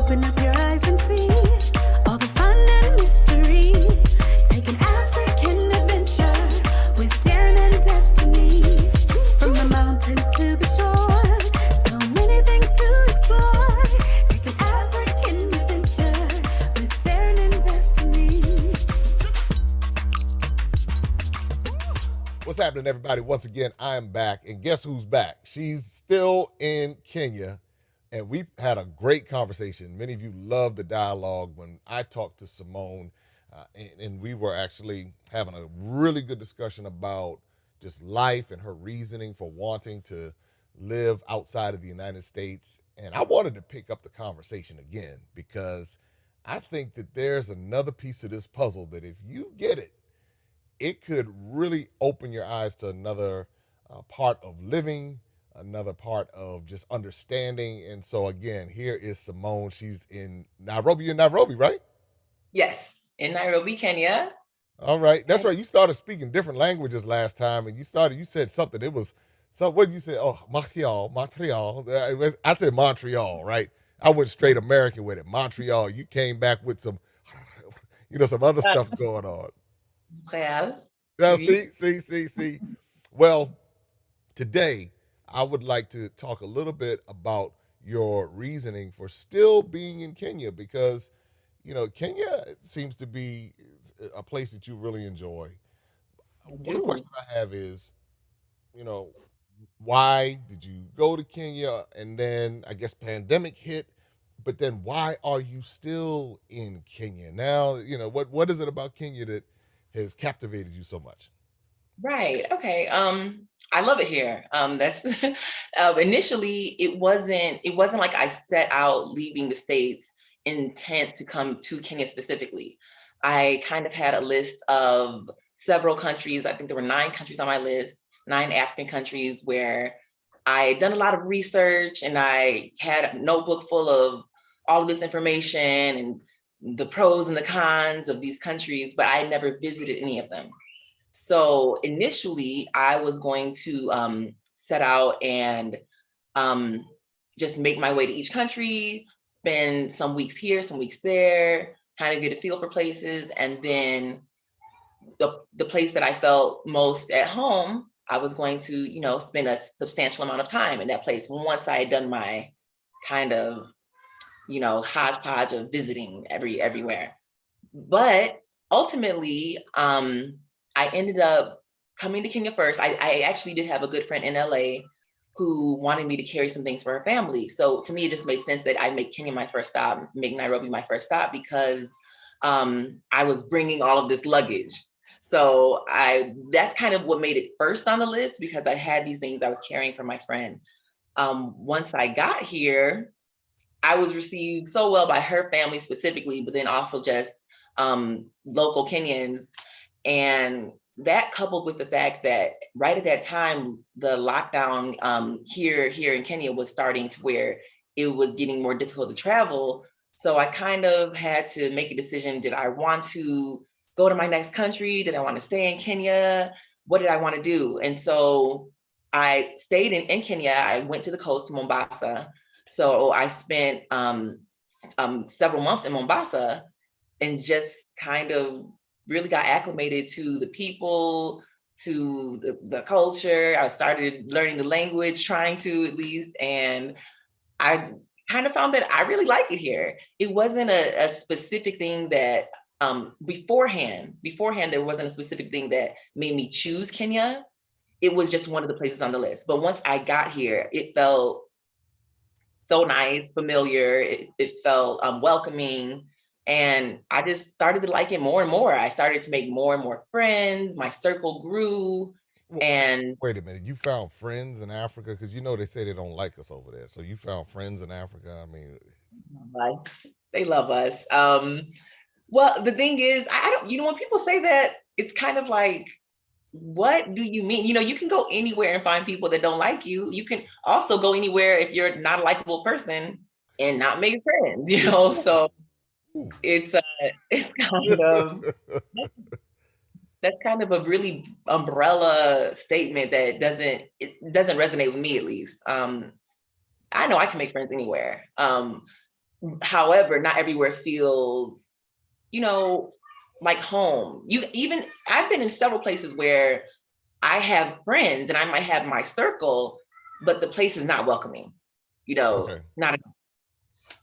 Open up your eyes and see all the fun and mystery. Take an African adventure with daring and destiny. From the mountains to the shore, so many things to explore. Take an African adventure with daring and destiny. What's happening, everybody? Once again, I'm back, and guess who's back? She's still in Kenya, and we've had a great conversation. Many of you love the dialogue when I talked to Simone, and we were actually having a really good discussion about just life and her reasoning for wanting to live outside of the United States. And I wanted to pick up the conversation again because I think that there's another piece of this puzzle that if you get it, it could really open your eyes to another part of living, another part of just understanding. And so, again, here is Simone. She's in Nairobi. You're in Nairobi, right? Yes, in Nairobi, Kenya. All right. That's right. You started speaking different languages last time, and you said something. It was, so what did you say? Oh, Montreal. I said Montreal, right? I went straight American with it. Montreal. You came back with some, some other stuff going on. Montreal. Now, Oui. see. Well, today I would like to talk a little bit about your reasoning for still being in Kenya because, Kenya seems to be a place that you really enjoy. I One of the do. questions I have is, you know, why did you go to Kenya? And then I guess pandemic hit, but then why are you still in Kenya? Now, what is it about Kenya that has captivated you so much? Right. Okay. I love it here. That's initially it wasn't like I set out leaving the States intent to come to Kenya specifically. I kind of had a list of several countries. I think there were 9 countries on my list, 9 African countries where I had done a lot of research and I had a notebook full of all of this information and the pros and the cons of these countries, but I had never visited any of them. So initially, I was going to set out and um, just make my way to each country, spend some weeks here, some weeks there, kind of get a feel for places. And then the place that I felt most at home, I was going to, spend a substantial amount of time in that place once I had done my kind of, hodgepodge of visiting everywhere. But ultimately, I ended up coming to Kenya first. I actually did have a good friend in LA who wanted me to carry some things for her family. So to me, it just made sense that I make Kenya my first stop, make Nairobi my first stop because I was bringing all of this luggage. So that's kind of what made it first on the list because I had these things I was carrying for my friend. Once I got here, I was received so well by her family specifically, but then also just local Kenyans. And that coupled with the fact that right at that time, the lockdown here in Kenya was starting to where it was getting more difficult to travel. So I kind of had to make a decision. Did I want to go to my next country? Did I want to stay in Kenya? What did I want to do? And so I stayed in Kenya. I went to the coast to Mombasa. So I spent several months in Mombasa and just kind of really got acclimated to the people, to the culture. I started learning the language, trying to at least, and I kind of found that I really like it here. It wasn't a specific thing that beforehand, there wasn't a specific thing that made me choose Kenya. It was just one of the places on the list. But once I got here, it felt so nice, familiar. It felt welcoming. And I just started to like it more and more. I started to make more and more friends. My circle grew. And Wait a minute, you found friends in Africa because they say they don't like us over there. So you found friends in Africa. I mean, us, they love us. Well, the thing is, I don't, when people say that, it's kind of like, what do you mean? You can go anywhere and find people that don't like you. You can also go anywhere if you're not a likable person and not make friends, So it's kind of that's kind of a really umbrella statement that doesn't resonate with me at least. I know I can make friends anywhere. However, not everywhere feels, you know, like home. I've been in several places where I have friends and I might have my circle, but the place is not welcoming, Okay. not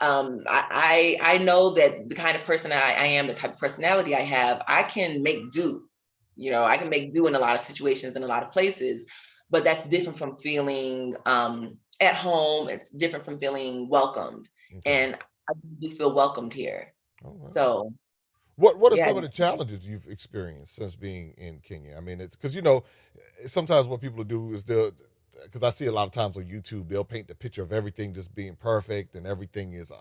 I know that the kind of person I am, the type of personality I have, I can make do. I can make do in a lot of situations in a lot of places, but that's different from feeling at home. It's different from feeling welcomed, Okay. and I do feel welcomed here. All right. So What are yeah. some of the challenges you've experienced since being in Kenya? I mean, it's because sometimes what people do is because I see a lot of times on YouTube they'll paint the picture of everything just being perfect and everything is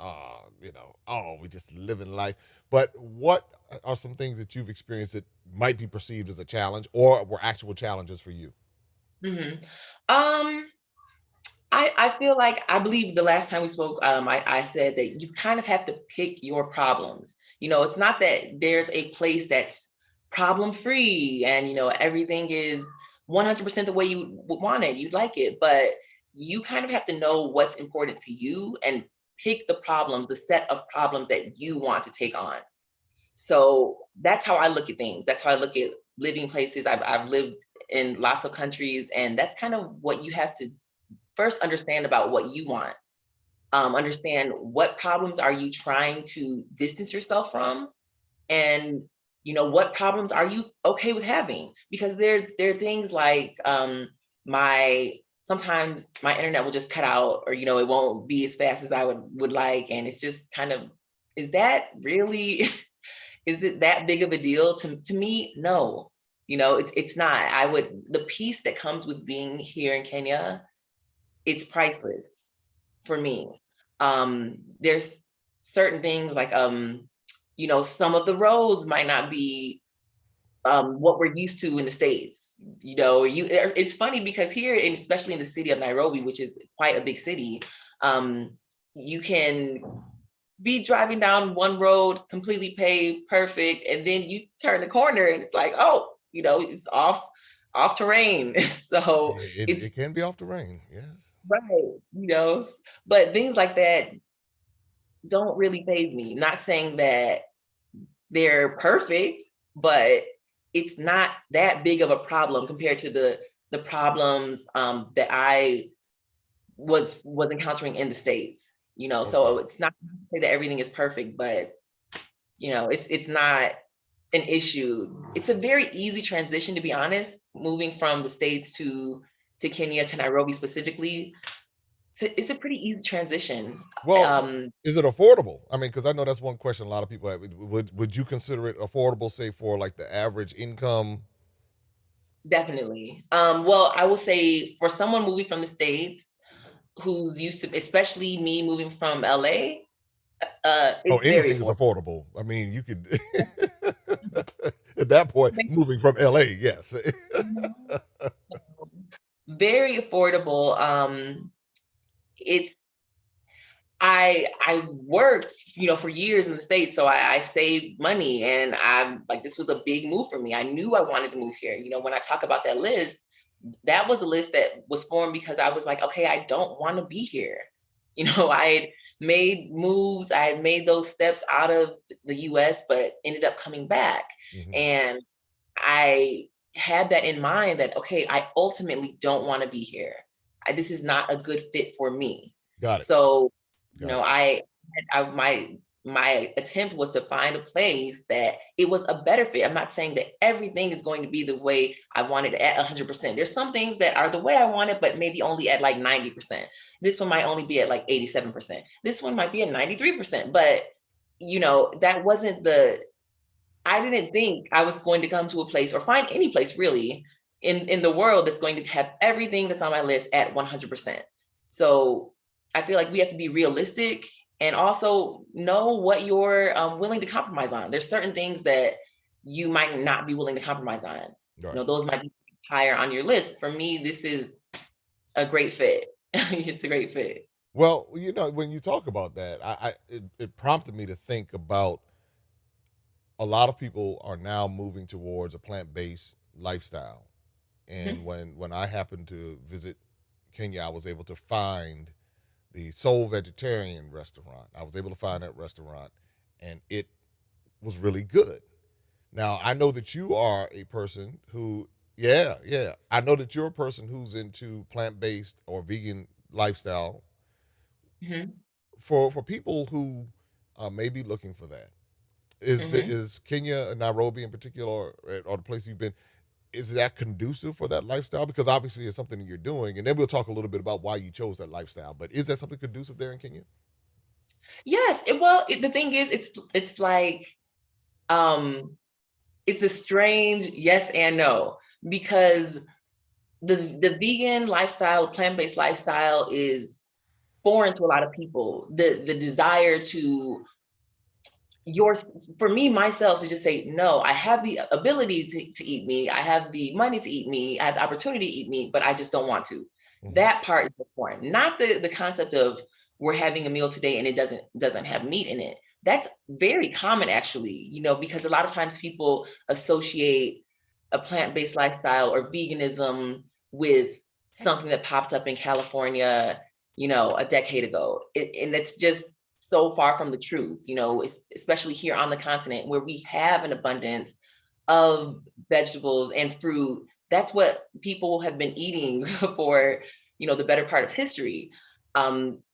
we just living life. But what are some things that you've experienced that might be perceived as a challenge or were actual challenges for you? hmm Um, I feel like I believe the last time we spoke, I said that you kind of have to pick your problems. It's not that there's a place that's problem free and everything is 100% the way you would want it. You'd like it, but you kind of have to know what's important to you and pick the problems, the set of problems that you want to take on. So that's how I look at things. That's how I look at living places. I've lived in lots of countries, and that's kind of what you have to first understand about what you want. Understand what problems are you trying to distance yourself from, and what problems are you okay with having? Because there are things like my sometimes my internet will just cut out, or it won't be as fast as I would like, and it's just kind of, is that really is it that big of a deal to me? No, it's not. The peace that comes with being here in Kenya, it's priceless for me. There's certain things like some of the roads might not be what we're used to in the States. It's funny because here, and especially in the city of Nairobi, which is quite a big city, you can be driving down one road completely paved, perfect, and then you turn the corner and it's like, oh, it's off terrain. So It it's can be off the rain, yes. right, but things like that don't really faze me. Not saying that they're perfect, but it's not that big of a problem compared to the problems that I was encountering in the States. Okay. So it's not to say that everything is perfect, but it's not an issue. It's a very easy transition, to be honest, moving from the States to Kenya, to Nairobi specifically. It's a pretty easy transition. Well, Um, is it affordable? I mean, because I know that's one question a lot of people have. Would you consider it affordable, say, for like the average income? Definitely. Well, I will say for someone moving from the States who's used to, especially me moving from LA, Oh, it's very anything is affordable. affordable. I mean, you could at that point, moving from LA, yes. Very affordable. It's I worked, for years in the States, so I saved money, and I'm like, this was a big move for me. I knew I wanted to move here. When I talk about that list, that was a list that was formed because I was like, okay, I don't want to be here. I had made moves, I had made those steps out of the US, but ended up coming back. Mhm. And I had that in mind that, okay, I ultimately don't want to be here. This is not a good fit for me. Got it. So, Got it. my attempt was to find a place that it was a better fit. I'm not saying that everything is going to be the way I wanted it at 100%. There's some things that are the way I want it, but maybe only at like 90%. This one might only be at like 87%. This one might be at 93%. But that wasn't I didn't think I was going to come to a place or find any place really in the world that's going to have everything that's on my list at 100%. So I feel like we have to be realistic and also know what you're willing to compromise on. There's certain things that you might not be willing to compromise on. Right. Those might be higher on your list. For me, this is a great fit. It's a great fit. Well, when you talk about that, it prompted me to think about a lot of people are now moving towards a plant-based lifestyle. And Mhm. when I happened to visit Kenya, I was able to find the Soul Vegetarian restaurant. I was able to find that restaurant, and it was really good. Now, I know that you are a person who, yeah, yeah. I know that you're a person who's into plant based or vegan lifestyle. Hmm. For people who may be looking for that, Hmm. is Kenya, Nairobi in particular, or the place you've been, is that conducive for that lifestyle? Because obviously it's something that you're doing, and then we'll talk a little bit about why you chose that lifestyle. But is that something conducive there in Kenya? Yes. The thing is, it's like um, it's a strange yes and no, because the vegan lifestyle, plant-based lifestyle is foreign to a lot of people. The desire to for me myself to just say no, I have the ability to eat meat, I have the money to eat meat, I have the opportunity to eat meat, but I just don't want to. Mm-hmm. That part is important, not the concept of we're having a meal today and it doesn't have meat in it. That's very common, actually, because a lot of times people associate a plant-based lifestyle or veganism with something that popped up in California, a decade ago. And it's just so far from the truth, especially here on the continent where we have an abundance of vegetables and fruit. That's what people have been eating for, the better part of history.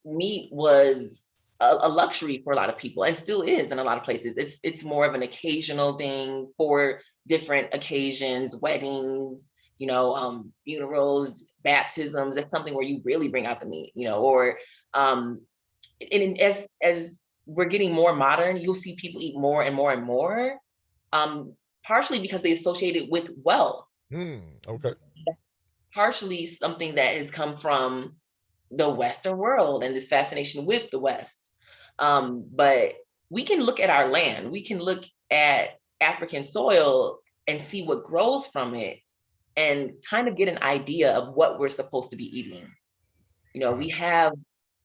Meat was a luxury for a lot of people and still is in a lot of places. It's more of an occasional thing for different occasions, weddings, funerals, baptisms. That's something where you really bring out the meat, or um, and as we're getting more modern, you'll see people eat more and more and more, partially because they associate it with wealth, Okay. partially something that has come from the Western world and this fascination with the West. But we can look at our land, we can look at African soil and see what grows from it and kind of get an idea of what we're supposed to be eating. We Right. have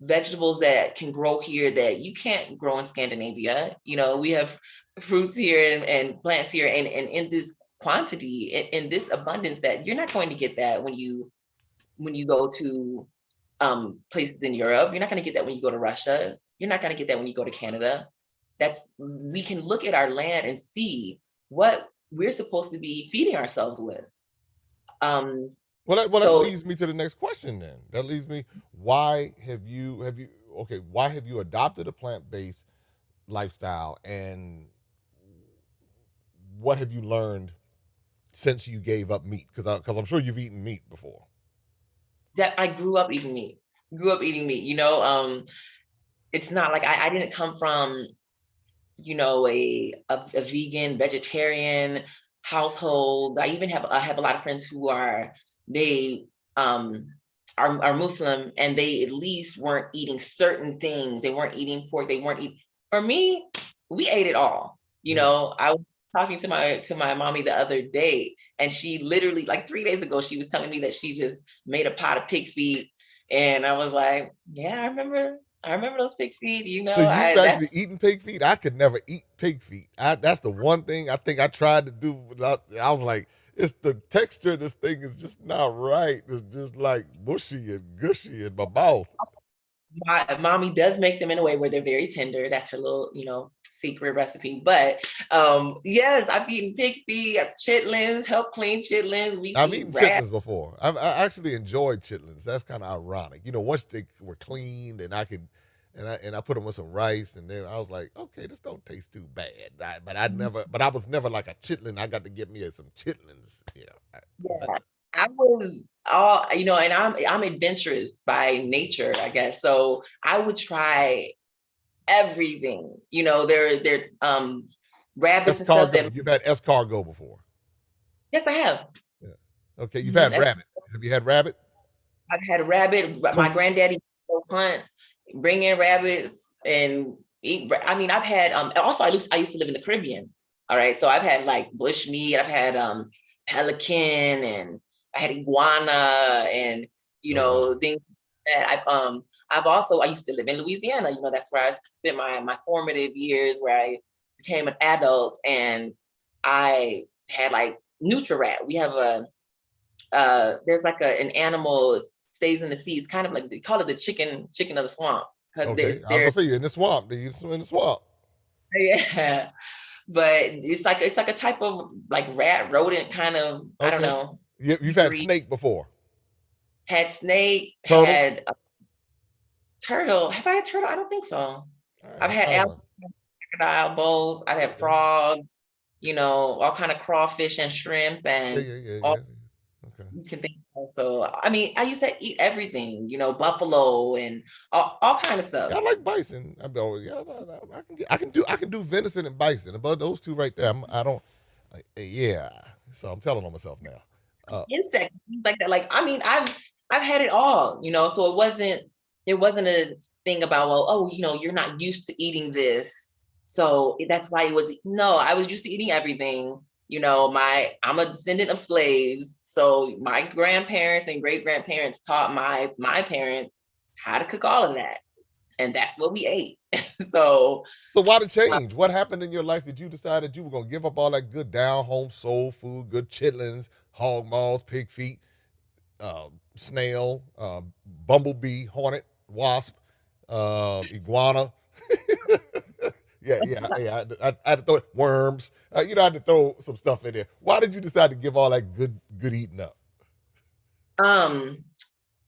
vegetables that can grow here that you can't grow in Scandinavia. We have fruits here and plants here and in this quantity, in this abundance, that you're not going to get that when you go to places in Europe. You're not going to get that when you go to Russia. You're not going to get that when you go to Canada. We can look at our land and see what we're supposed to be feeding ourselves with. Um, Well, that so leads me to the next question. Then that leads me. Why have you okay? Why have you adopted a plant based lifestyle, and what have you learned since you gave up meat? Because I'm sure you've eaten meat before. that I grew up eating meat. Grew up eating meat. It's not like I didn't come from a vegan vegetarian household. I have a lot of friends who they um are Muslim, and they at least weren't eating certain things. They weren't eating pork. They weren't eating. For me, we ate it all. Mm. I was talking to my mommy the other day, and she literally, like 3 days ago, she was telling me that she just made a pot of pig feet, and I was like, yeah, I remember those pig feet. So you've I that actually eaten pig feet? I could never eat pig feet. That's the one thing I think I tried to do. I was like, it's the texture of this thing is just not right. It's just like mushy and gushy in my mouth. my mommy does make them in a way where they're very tender. That's her little, secret recipe. But yes, I've eaten pig feet, chitlins, help clean chitlins. We I've eat eaten rat. chitlins before. I actually enjoyed chitlins. That's kind of ironic. Once they were cleaned and I could, and I put them with some rice, and then I was like, okay, this don't taste too bad. But I was never like a chitlin. I got to get me some chitlins. Yeah. I was all, and I'm adventurous by nature, I guess. So I would try everything. There rabbits and stuff that, Escargot. You've had escargot before. yes, I have. Yeah. Okay. You've Mhm. had rabbit. Have you had rabbit? I've had a rabbit. My So granddaddy would go hunt, bring in rabbits and eat. I mean, I've had also I used to live in the Caribbean. All right. So I've had like bush meat, I've had pelican, and I had iguana, and oh wow. things that I used to live in Louisiana. That's where I spent my formative years, where I became an adult, and I had like Nutri-Rat. We have there's like an animal stays in the sea. It's kind of like, they call it the chicken of the swamp, because Okay, I was they're gonna say you're in the swamp. You in the swamp. yeah. But it's like a type of like rat rodent kind of, I don't Okay, know. you've had Breed. snake before. Had snake, Turtle. had a turtle. Have I had turtle? I don't think so. All right, I've I had found one. crocodile, bowls. I've had Okay. frog, all kind of crawfish and shrimp Yeah, and yeah, yeah, all yeah. Okay. you can think of. So I mean, I used to eat everything, buffalo and all kind of stuff. Yeah, I like bison. I'm always, yeah, I can do venison and bison. About those two right there, I don't. Yeah. So I'm telling on myself now. Insects, things like that. Like, I mean, I've had it all, so it wasn't a thing about, well, oh, you're not used to eating this, so that's why it was. No, I was used to eating everything. I'm a descendant of slaves, so my grandparents and great grandparents taught my parents how to cook all of that, and that's what we ate. So So why the change? What happened in your life that you decided you were gonna give up all that good down home soul food, good chitlins, hog maws, pig feet, snail, bumblebee, hornet, wasp, iguana? Yeah. I had to throw worms. I had to throw some stuff in there. Why did you decide to give all that good eating up?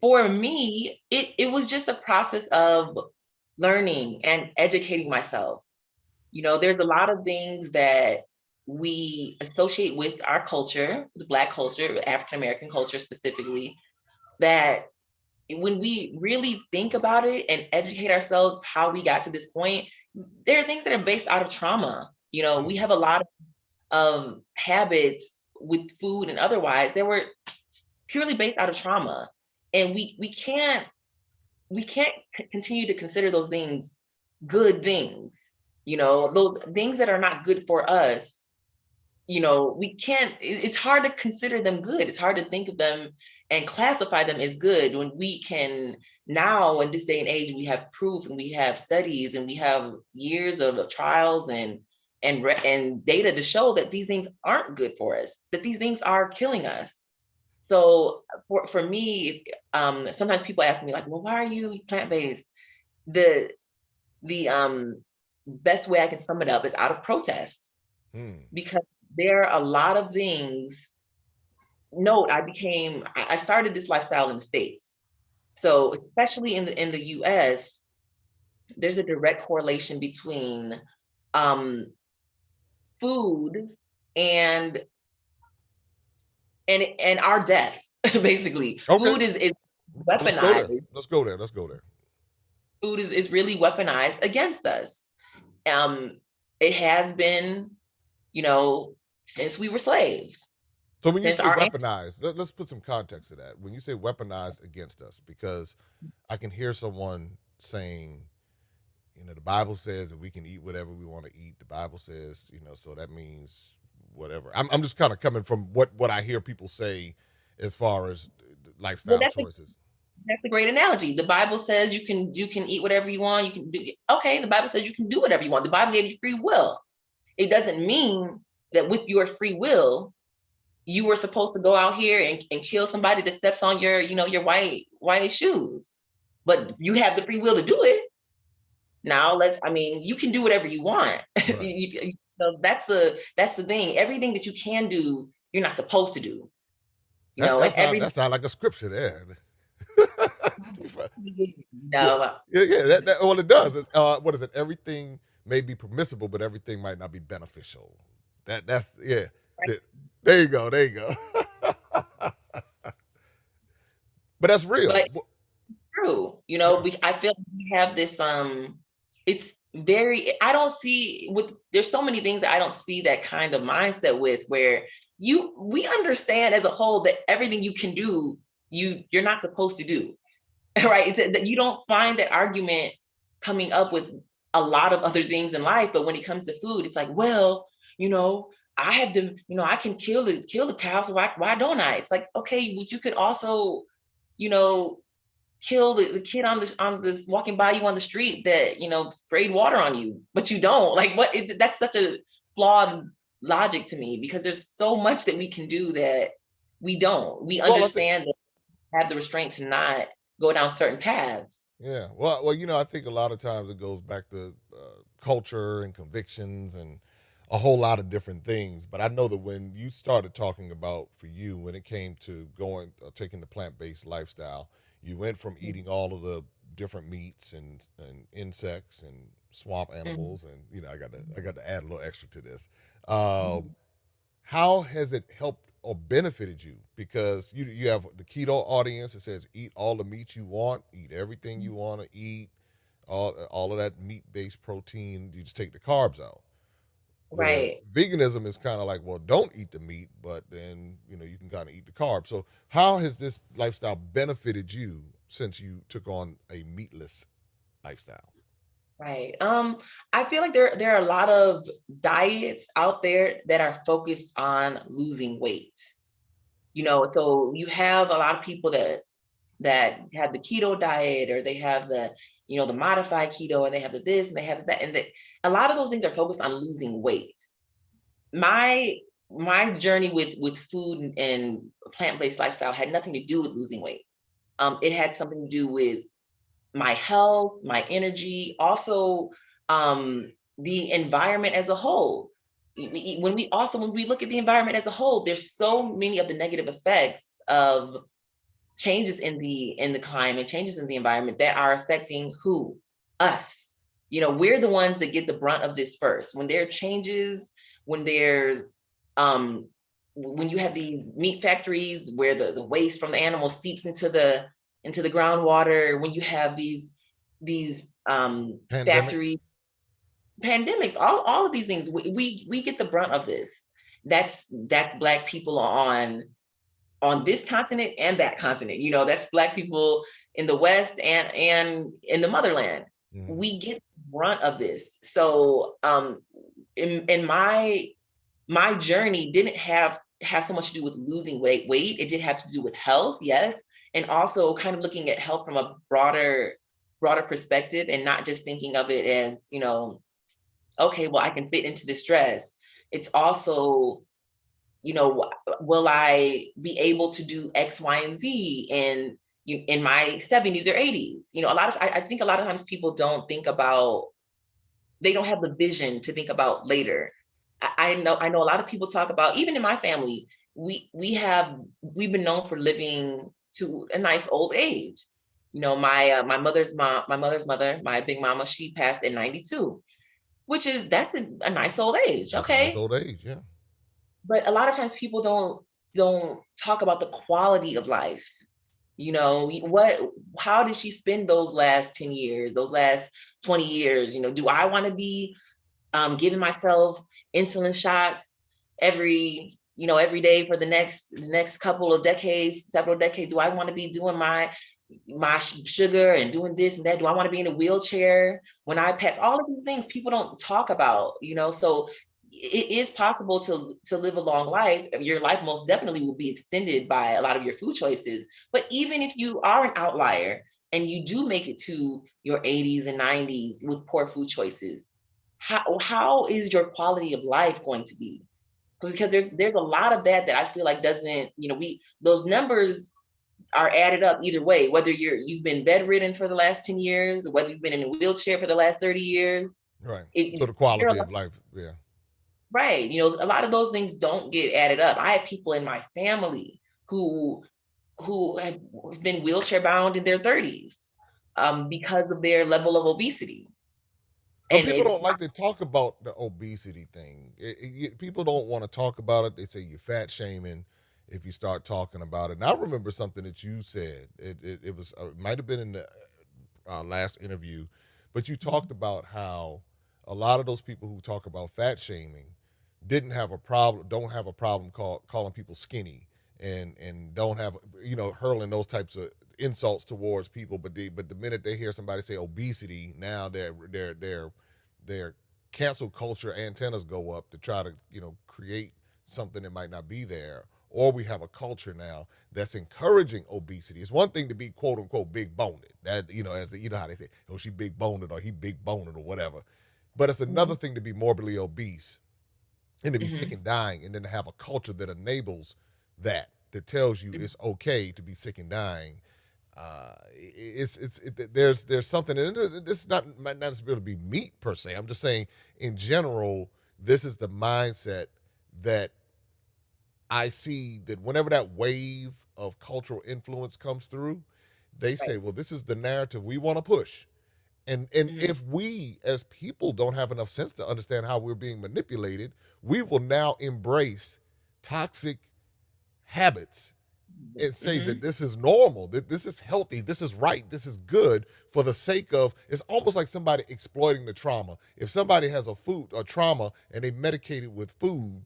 for me, it was just a process of learning and educating myself. There's a lot of things that we associate with our culture, the Black culture, African American culture specifically, that when we really think about it and educate ourselves how we got to this point, there are things that are based out of trauma. We have a lot of habits with food and otherwise that were purely based out of trauma. And we can't continue to consider those things good things. Those things that are not good for us, we can't, it's hard to consider them good. It's hard to think of them and classify them as good when we can now, in this day and age, we have proof and we have studies and we have years of trials and data to show that these things aren't good for us, that these things are killing us. So for me, sometimes people ask me like, well, why are you plant-based? The best way I can sum it up is out of protest, because there are a lot of things. Note, I started this lifestyle in the States. So especially in the US, there's a direct correlation between food and our death. Basically, Okay. food is weaponized. Let's go there. Food is really weaponized against us. It has been, since we were slaves. So when you say weaponized, let's put some context to that. When you say weaponized against us, because I can hear someone saying, the Bible says that we can eat whatever we want to eat. The Bible says, so that means whatever. I'm just kind of coming from what I hear people say as far as lifestyle choices. That's a great analogy. The Bible says you can eat whatever you want. You can do, okay. The Bible says you can do whatever you want. The Bible gave you free will. It doesn't mean that with your free will, you were supposed to go out here and kill somebody that steps on your white shoes. But you have the free will to do it. Now you can do whatever you want. Right. So that's the thing. Everything that you can do, you're not supposed to do. That sounds like a scripture there. No. Yeah. What it does is, what is it? Everything may be permissible, but everything might not be beneficial. That's yeah. Right. There you go. But that's real. But it's true. I feel like we have this. It's very. I don't see there's so many things that I don't see that kind of mindset with, where we understand as a whole that everything you can do, you're not supposed to do. Right? It's that you don't find that argument coming up with a lot of other things in life, but when it comes to food, it's like, well, I have to, I can kill the cow, so why don't I? It's like, okay, but you could also, kill the kid on this walking by you on the street that sprayed water on you, but you don't. Like, what? That's such a flawed logic to me, because there's so much that we can do that we don't. We understand that have the restraint to not go down certain paths. Yeah. Well, I think a lot of times it goes back to culture and convictions and a whole lot of different things. But I know that when you started talking about for you, when it came to going, taking the plant-based lifestyle, you went from eating all of the different meats and insects and swamp Mhm, animals, and I got to add a little extra to this. Um, mhm, how has it helped or benefited you? Because you have the keto audience that says eat all the meat you want, eat everything you want to eat, all of that meat based protein. You just take the carbs out. Where right. veganism is kind of like, well, don't eat the meat, but then you can kind of eat the carbs. So how has this lifestyle benefited you since you took on a meatless lifestyle? Right. I feel like there are a lot of diets out there that are focused on losing weight. So you have a lot of people that have the keto diet, or they have the modified keto, and they have the this and they have that, and a lot of those things are focused on losing weight. My journey with food and plant-based lifestyle had nothing to do with losing weight. It had something to do with my health, my energy, also the environment as a whole. When we look at the environment as a whole, there's so many of the negative effects of changes in the climate, changes in the environment that are affecting who? Us. We're the ones that get the brunt of this first. When there are changes, when there's um when you have these meat factories where the waste from the animals seeps into the groundwater, when you have these Pandemics. factories, pandemics, all of these things, we get the brunt of this. That's Black people on this continent and that continent. That's Black people in the West and in the motherland. Mhm. We get the brunt of this. So in my journey didn't have so much to do with losing weight. It did have to do with health, yes, and also kind of looking at health from a broader perspective, and not just thinking of it as, okay, well, I can fit into this dress. It's also, will I be able to do X, Y, and Z in my 70s or 80s? I think a lot of times people don't think about, they don't have the vision to think about later. I know a lot of people talk about, even in my family, we've been known for living to a nice old age. My mother's mother, my big mama, she passed at 92, that's a nice old age. That's a nice Okay. old age, yeah. But a lot of times people don't talk about the quality of life. What how did she spend those last 10 years, those last 20 years? Do I want to be giving myself insulin shots every day for the next couple of decades, several decades? Do I want to be doing my sugar and doing this and that? Do I want to be in a wheelchair when I pass? All of these things people don't talk about. So it is possible to live a long life. Your life most definitely will be extended by a lot of your food choices. But even if you are an outlier and you do make it to your 80s and 90s with poor food choices, how is your quality of life going to be? Because there's a lot of that I feel like doesn't, we those numbers are added up either way, whether you've been bedridden for the last 10 years, or whether you've been in a wheelchair for the last 30 years. Right. it, So the there are quality of life, yeah. Right. A lot of those things don't get added up. I have people in my family who have been wheelchair bound in their 30s because of their level of obesity. But And people it's don't like to talk about the obesity thing. People don't want to talk about it. They say you're fat shaming if you start talking about it. And I remember something that you said. It was it might have been in the last interview, but you talked about how a lot of those people who talk about fat shaming don't have a problem calling people skinny, and don't have hurling those types of insults towards people. But the minute they hear somebody say obesity, now their cancel culture antennas go up to try to create something that might not be there. Or we have a culture now that's encouraging obesity. It's one thing to be quote unquote big boned. That as how they say, oh, she big boned or he big boned or whatever. But it's another Mhm, thing to be morbidly obese and to be sick mhm, and dying, and then to have a culture that enables that that tells you it's okay to be sick and dying. There's something, and this might not necessarily be meat per se. I'm just saying in general, this is the mindset that I see, that whenever that wave of cultural influence comes through, they say, well, this is the narrative we want to push. And if we as people don't have enough sense to understand how we're being manipulated, we will now embrace toxic habits and say that this is normal, that this is healthy, this is right, this is good, for the sake of, it's almost like somebody exploiting the trauma. If somebody has a trauma and they medicate it with food,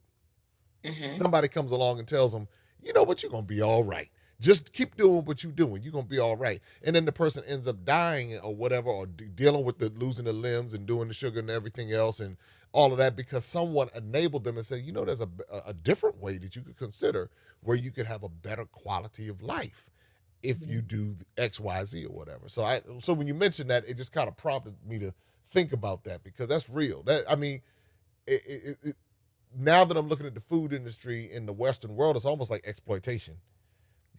somebody comes along and tells them, you know what, you're going to be all right. Just keep doing what you're doing. You're going to be all right. And then the person ends up dying or whatever, or dealing with the losing the limbs and doing the sugar and everything else and all of that, because someone enabled them and said, you know, there's a different way that you could consider where you could have a better quality of life if you do X, Y, Z or whatever. So when you mentioned that, it just kind of prompted me to think about that, because that's real. Now that I'm looking at the food industry in the Western world, it's almost like exploitation.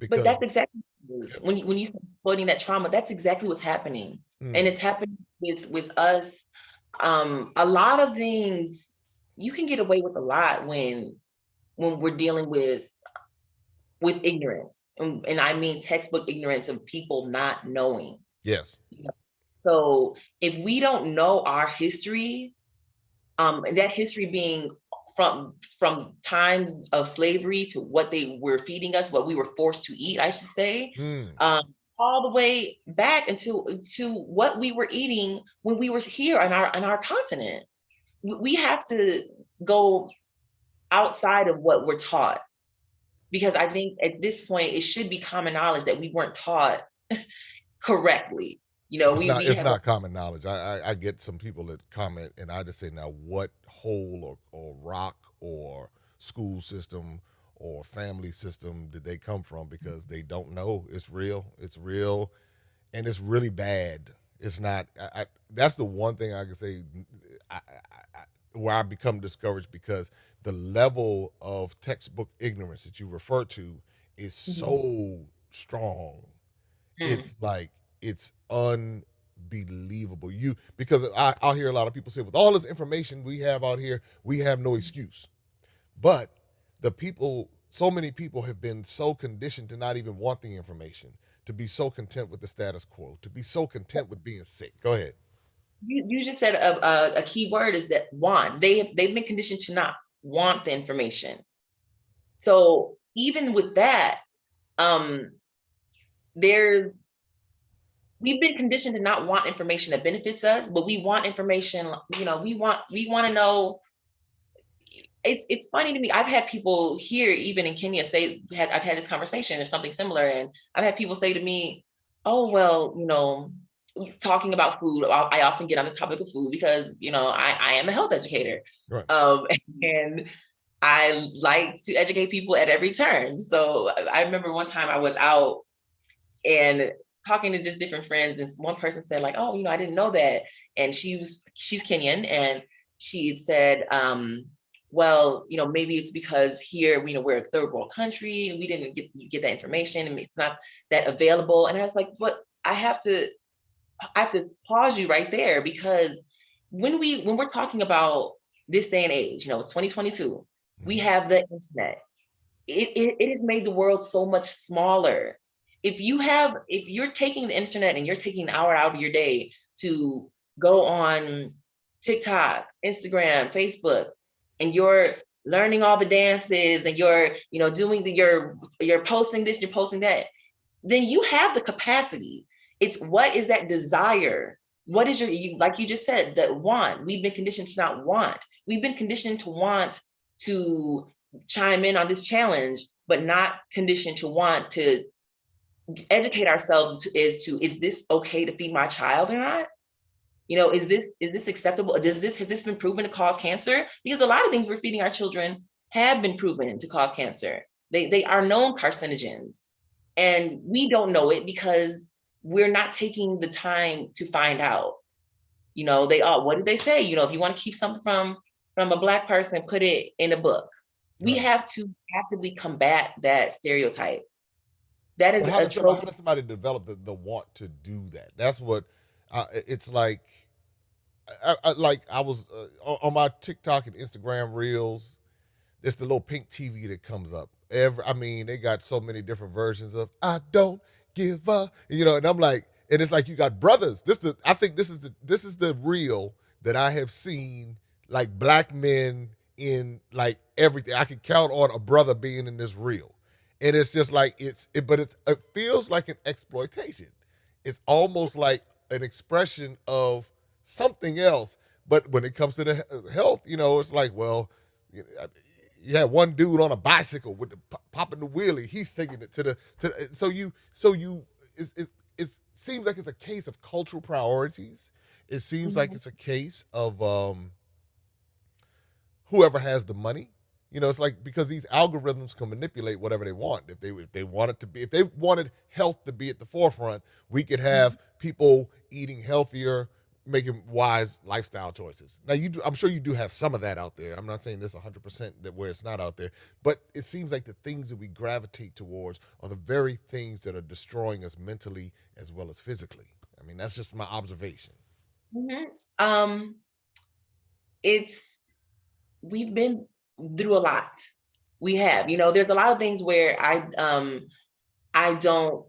But that's exactly when you start exploiting that trauma, that's exactly what's happening. And it's happening with us. A lot of things, you can get away with a lot when we're dealing with ignorance. And I mean textbook ignorance of people not knowing. Yes. So if we don't know our history, that history being from times of slavery to what they were feeding us, what we were forced to eat, I should say, all the way back into what we were eating when we were here on our continent. We have to go outside of what we're taught, because I think at this point it should be common knowledge that we weren't taught correctly. It's not common knowledge. I get some people that comment, and I just say, now what hole or rock or school system or family system did they come from? Because they don't know. It's real, and it's really bad. It's not. That's the one thing I can say where I become discouraged, because the level of textbook ignorance that you refer to is so strong. It's like, it's unbelievable. Because I'll hear a lot of people say, with all this information we have out here, we have no excuse. But so many people have been so conditioned to not even want the information, to be so content with the status quo, to be so content with being sick. Go ahead. You just said a key word is that want. They've been conditioned to not want the information. So even with that, we've been conditioned to not want information that benefits us, but we want information, we want to know. It's funny to me. I've had people here, even in Kenya, say, I've had this conversation or something similar, and I've had people say to me, oh, well, talking about food, I often get on the topic of food because, I am a health educator. Right. And I like to educate people at every turn. So I remember one time I was out and talking to just different friends, and one person said, like, oh, I didn't know that. And she's Kenyan, and she had said, well, maybe it's because here, we're a third world country and we didn't get that information and it's not that available. And I was like, but I have to pause you right there, because when we're talking about this day and age, 2022, we have the internet. It has made the world so much smaller. If you're taking the internet and you're taking an hour out of your day to go on TikTok, Instagram, Facebook, and you're learning all the dances and you're, you're posting this, you're posting that, then you have the capacity. It's what is that desire? What is like you just said, that want? We've been conditioned to not want. We've been conditioned to want to chime in on this challenge, but not conditioned to want to educate ourselves is this okay to feed my child or not? Is this acceptable? Has this been proven to cause cancer? Because a lot of things we're feeding our children have been proven to cause cancer. They are known carcinogens, and we don't know it because we're not taking the time to find out. What did they say? If you want to keep something from a Black person, put it in a book. We Right. have to actively combat that stereotype. That is But a how trope. does somebody develop the want to do that? That's what it's like. Like I was on my TikTok and Instagram reels. It's the little pink TV that comes up. I mean, they got so many different versions of "I don't give up," and I'm like, and it's like you got brothers. I think this is the reel that I have seen like black men in like everything. I can count on a brother being in this reel, and it's just like it feels like an exploitation. It's almost like an expression of something else. But when it comes to the health, it's like, well, you had one dude on a bicycle with the popping the wheelie. He's singing it so you it seems like it's a case of cultural priorities. It seems like Mhm. it's a case of whoever has the money. It's like because these algorithms can manipulate whatever they want. If they wanted health to be at the forefront, we could have people eating healthier, making wise lifestyle choices. Now I'm sure you do have some of that out there. I'm not saying this 100% that where it's not out there, but it seems like the things that we gravitate towards are the very things that are destroying us mentally as well as physically. I mean, that's just my observation. Mhm. Um, it's we've been through a lot. We have, there's a lot of things where I don't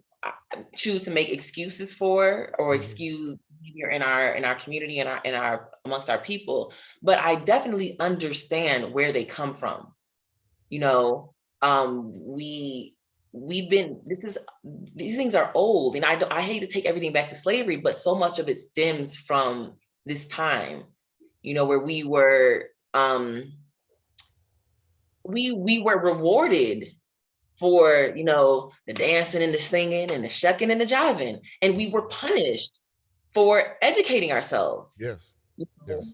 choose to make excuses for or Mm-hmm. excuse behavior in our community and our amongst our people, but I definitely understand where they come from. You know, we've been this is these things are old, and I hate to take everything back to slavery, but so much of it stems from this time, where we were rewarded for, the dancing and the singing and the shucking and the jiving, and we were punished for educating ourselves. Yes. You know, Yes.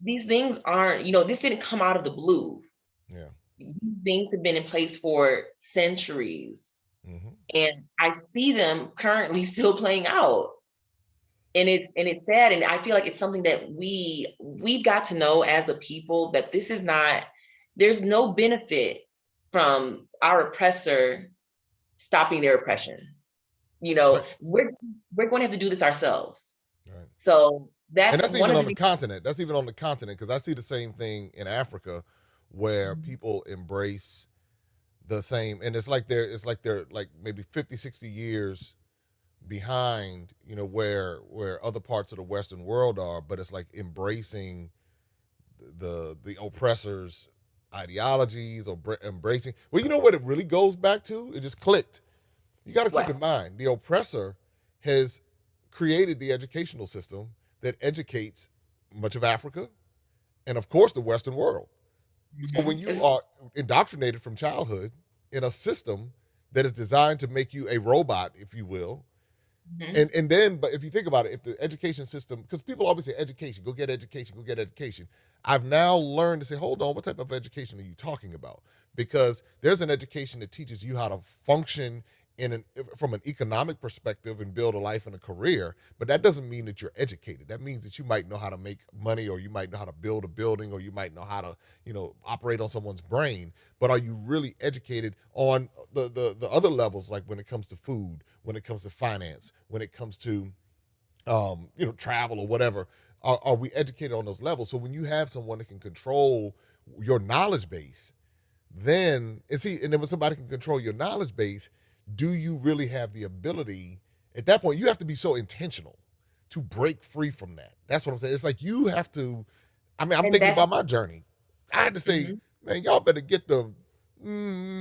these things aren't, this didn't come out of the blue. Yeah. These things have been in place for centuries, Mm-hmm. and I see them currently still playing out. And it's sad, and I feel like it's something that we've got to know as a people, that this is not there's no benefit from our oppressor stopping their oppression. Right. We're going to have to do this ourselves. Right. So And that's that's one even of on the the things. continent. That's even on the continent because I see the same thing in Africa, where people embrace the same, and it's like they're like maybe 50, 60 years behind, where other parts of the Western world are, but it's like embracing the oppressors' ideologies or embracing. Well, you know what it really goes back to? It just clicked. You got to keep What? in mind the oppressor has created the educational system that educates much of Africa and, of course, the Western world. So when you It's, are indoctrinated from childhood in a system that is designed to make you a robot, if you will, mhm. and then, but if you think about it, if the education system, because people always say education, go get education, go get education. I've now learned to say, hold on, what type of education are you talking about? Because there's an education that teaches you how to function from an economic perspective and build a life and a career, but that doesn't mean that you're educated. That means that you might know how to make money, or you might know how to build a building, or you might know how to, operate on someone's brain. But are you really educated on the other levels, like when it comes to food, when it comes to finance, when it comes to travel or whatever? Are we educated on those levels? So when you have someone that can control your knowledge base, and then when somebody can control your knowledge base, do you really have the ability? At that point, you have to be so intentional to break free from that. That's what I'm saying. It's like you have to. I mean, I'm and thinking that's about my journey. I had to say, mhm, man, y'all better get the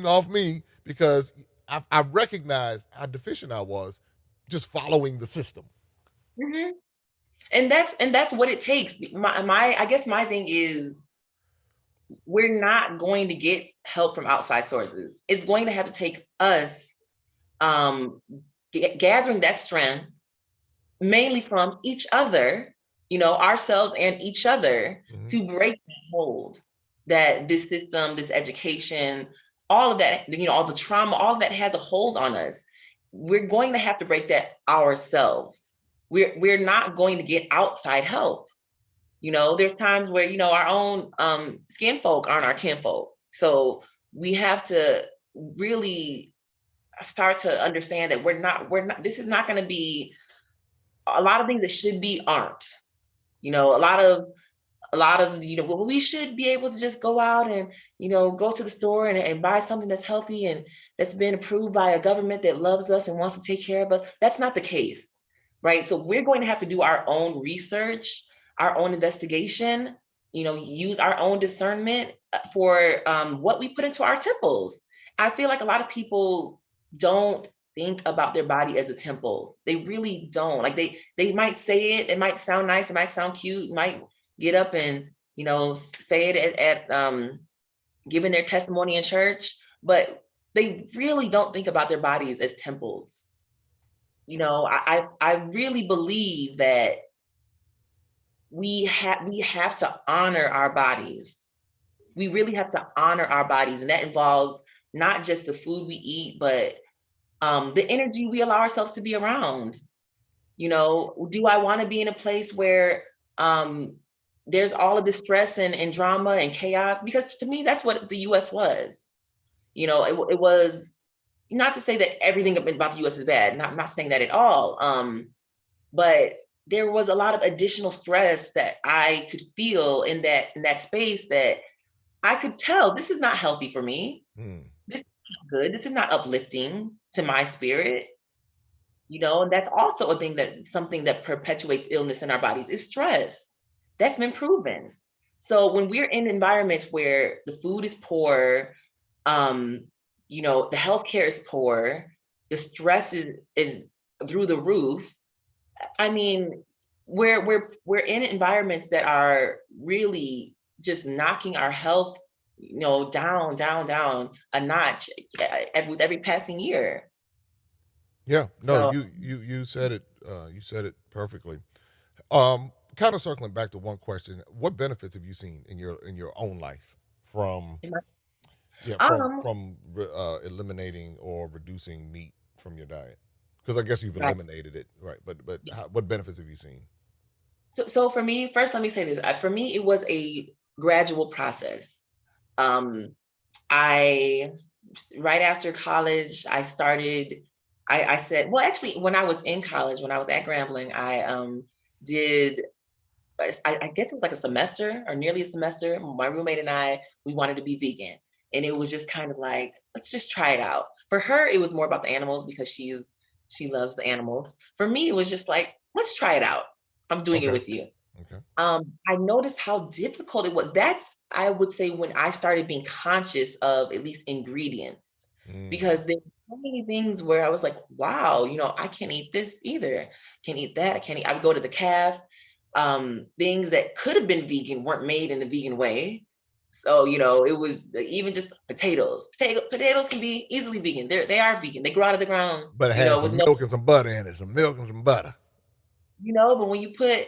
off me, because I recognized how deficient I was just following the system. mhm. And that's what it takes. My I guess my thing is, we're not going to get help from outside sources. It's going to have to take us um gathering that strength mainly from each other, ourselves and each other, Mm-hmm. to break that hold, that this system, this education, all of that, all the trauma, all of that has a hold on us. We're going to have to break that ourselves. We're not going to get outside help. There's times where, our own skin folk aren't our kinfolk. So we have to really start to understand that this is not going to be a lot of things that should be aren't. A lot of well, we should be able to just go out and go to the store and buy something that's healthy and that's been approved by a government that loves us and wants to take care of us. That's not the case, right? So we're going to have to do our own research, our own investigation, use our own discernment for what we put into our temples. I feel like a lot of people don't think about their body as a temple. They really don't. Like they might say it might sound nice, it might sound cute, might get up and say it at giving their testimony in church, but they really don't think about their bodies as temples. I really believe that we have to honor our bodies. We really have to honor our bodies, and that involves not just the food we eat, but the energy we allow ourselves to be around. Do I want to be in a place where there's all of this stress and drama and chaos? Because to me, that's what the US was. It was, not to say that everything about the US is bad, not saying that at all. But there was a lot of additional stress that I could feel in that space that I could tell this is not healthy for me. This is not good. This is not uplifting to my spirit. And that's also something that perpetuates illness in our bodies is stress. That's been proven. So when we're in environments where the food is poor, the healthcare is poor, the stress is through the roof. I mean, we're in environments that are really just knocking our health, down a notch with every passing year. Yeah, no, So you said it. You said it perfectly. Kind of circling back to one question: what benefits have you seen in your own life from in my- yeah um eliminating or reducing meat from your diet? Because I guess you've right. eliminated it, right? But what benefits have you seen? So for me, first, let me say this. For me, it was a gradual process. Um, I right after college, I started. I said, well, actually, when I was in college, when I was at Grambling, I did. I guess it was like a semester or nearly a semester. My roommate and I, we wanted to be vegan, and it was just kind of like, let's just try it out. For her, it was more about the animals because she loves the animals. For me, it was just like, let's try it out. I'm doing it Okay, with you. okay. I noticed how difficult it was. That's, I would say, when I started being conscious of at least ingredients, Mm. because there were so many things where I was like, wow, I can't eat this either. Can't eat that. I can't eat. I would go to the calf. Things that could have been vegan weren't made in the vegan way. So, it was even just potatoes. Potatoes can be easily vegan. They are vegan. They grow out of the ground, But it has with some no, milk and some butter in it. Some milk and some butter. but when you put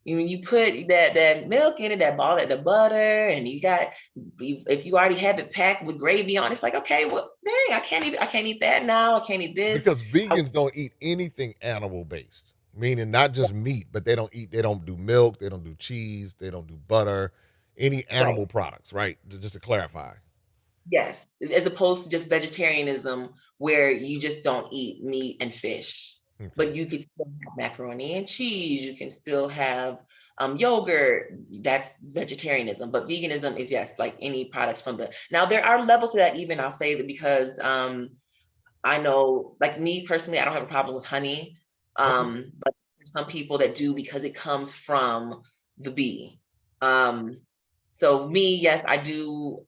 that milk in it, that ball, that the butter, and if you already have it packed with gravy on, it's like, okay, well, dang, I can't eat that now. I can't eat this. Because vegans don't eat anything animal based, meaning not just meat, but they don't do milk, they don't do cheese, they don't do butter, any Right. animal products, right? Just to clarify. Yes, as opposed to just vegetarianism, where you just don't eat meat and fish, Okay. but you could still have macaroni and cheese. You can still have yogurt. That's vegetarianism. But veganism is, yes, like any products from the. Now there are levels to that. Even I'll say that because I know, like me personally, I don't have a problem with honey, Okay. but there's some people that do because it comes from the bee. Um, so me, yes, I do.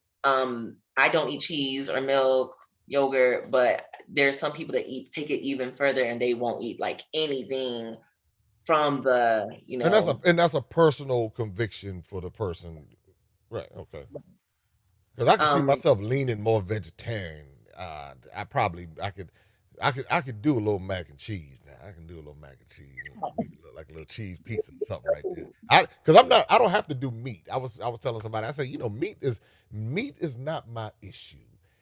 I don't eat cheese or milk, yogurt, but there's some people that take it even further and they won't eat like anything from the, And that's a personal conviction for the person. Right, okay. Because I could see um, myself leaning more vegetarian. I could do a little mac and cheese now. I can do a little mac and cheese, like a little cheese pizza or something right there. Because I don't have to do meat. I was telling somebody, I said, meat is not my issue.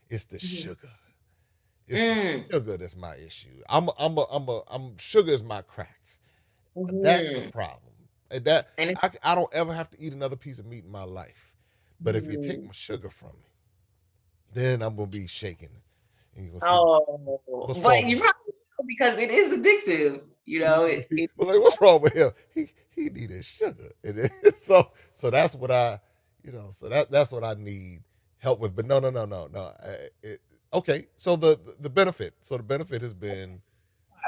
It's the mhm. sugar. It's the Mm, sugar that's my issue. Sugar is my crack. That's the mhm. problem. And that And it's, I don't ever have to eat another piece of meat in my life. But if you take mm, my sugar from me, then I'm gonna be shaking. And you're gonna see Oh, what's but wrong you with probably will because it is addictive. You know, it well, like, what's wrong with him? He needed sugar. So that's what I, so that's what I need help with. But no. Okay, so the benefit. So the benefit has been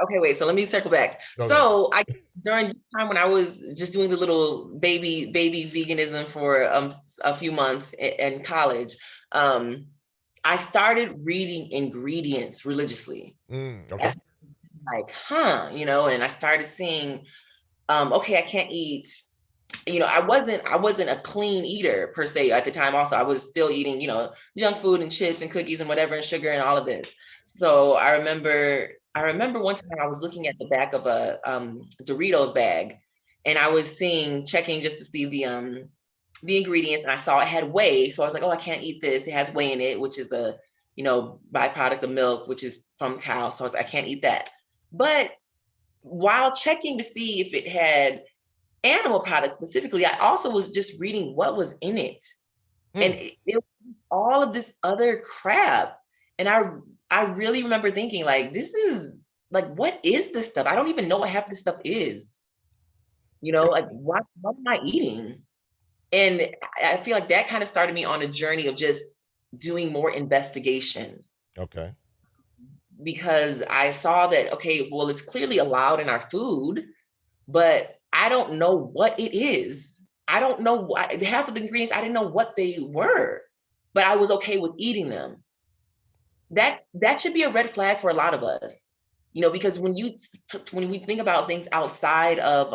Okay, wait. So let me circle back. okay. So I during the time when I was just doing the little baby veganism for a few months in college, um, I started reading ingredients religiously. Okay. That's like, and I started seeing, okay, I can't eat. I wasn't a clean eater per se at the time. Also, I was still eating, junk food and chips and cookies and whatever and sugar and all of this. So I remember one time I was looking at the back of a Doritos bag, and I was checking just to see the ingredients, and I saw it had whey. So I was like, oh, I can't eat this. It has whey in it, which is a byproduct of milk, which is from cows. So I was like, I can't eat that. But while checking to see if it had animal products specifically, I also was just reading what was in it. And Hmm. it was all of this other crap. And I really remember thinking, like, this is like, what is this stuff? I don't even know what half this stuff is. Like, what am I eating? And I feel like that kind of started me on a journey of just doing more investigation, Okay. because I saw that, okay, well, it's clearly allowed in our food, but I don't know what it is. I don't know why half of the ingredients, I didn't know what they were, but I was okay with eating them. That should be a red flag for a lot of us, because when we think about things outside of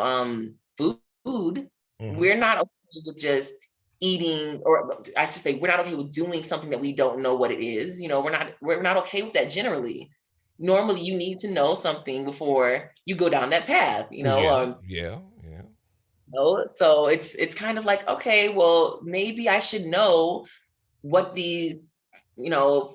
food, Hmm. we're not okay with just eating, or I should say, we're not okay with doing something that we don't know what it is. We're not okay with that generally. Normally, you need to know something before you go down that path. Yeah. Yeah. Yeah. So it's kind of like, okay, well, maybe I should know what these, you know,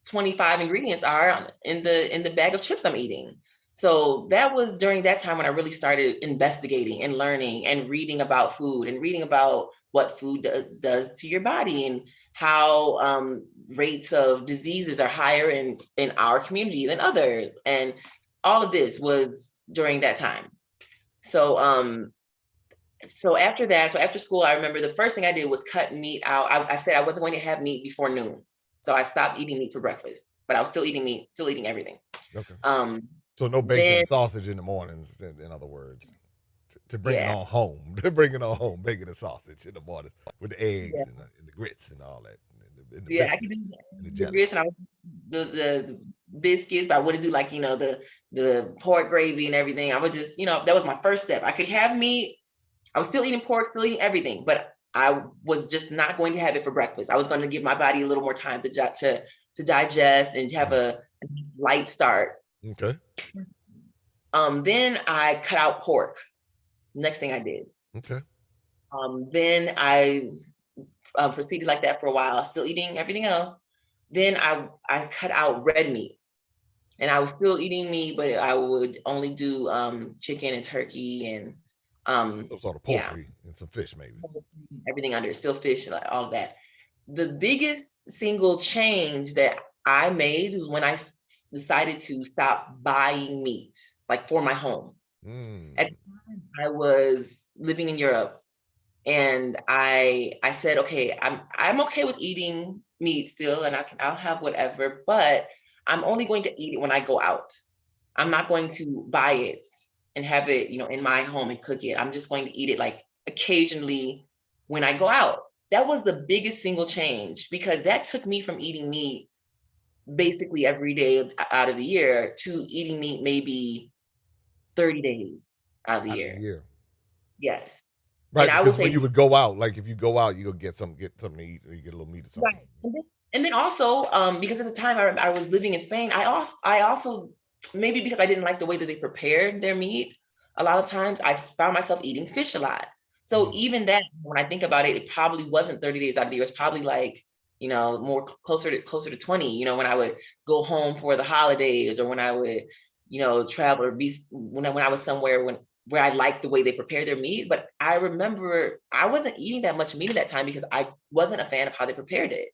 25 ingredients are in the bag of chips I'm eating. So that was during that time when I really started investigating and learning and reading about food and reading about what food does to your body, and how rates of diseases are higher in our community than others. And all of this was during that time. So after that, so after school, I remember the first thing I did was cut meat out. I said I wasn't going to have meat before noon. So I stopped eating meat for breakfast, but I was still eating meat, still eating everything. Okay. Um, So no bacon then and sausage in the mornings. In other words, to bring it yeah, on home, to bring it on home, bacon and sausage in the morning with the eggs yeah, and the grits and all that, and the yeah. I could do biscuits and the the jelly. grits, and I would do the biscuits, but I wouldn't do, like, the pork gravy and everything. I was just, that was my first step. I could have meat. I was still eating pork, still eating everything, but I was just not going to have it for breakfast. I was going to give my body a little more time to digest and have Mm. a light start. Okay. Then I cut out pork. Next thing I did. Okay. Then I proceeded like that for a while, still eating everything else. Then I cut out red meat, and I was still eating meat, but I would only do chicken and turkey and Some sort of yeah, poultry and some fish, maybe. everything under, still fish, like all of that. The biggest single change that I made was when I decided to stop buying meat, like, for my home. At Mm. the time, I was living in Europe, and I said, okay, I'm okay with eating meat still, and I'll have whatever, but I'm only going to eat it when I go out. I'm not going to buy it and have it, in my home and cook it. I'm just going to eat it, like, occasionally when I go out. That was the biggest single change, because that took me from eating meat basically every day out of the year to eating meat maybe 30 days out of the Out of the year. year. Yes. And Right, I would because when say, you would go out, like if you go out, you go get something to eat, or you get a little meat or right. something. And then also, because at the time I was living in Spain, I also, maybe because I didn't like the way that they prepared their meat, a lot of times I found myself eating fish a lot. So Mm. even that, when I think about it, it probably wasn't 30 days out of the year. It's probably like, more closer to 20, when I would go home for the holidays, or when I would, travel, or be when I was somewhere where I liked the way they prepare their meat. But I remember I wasn't eating that much meat at that time because I wasn't a fan of how they prepared it.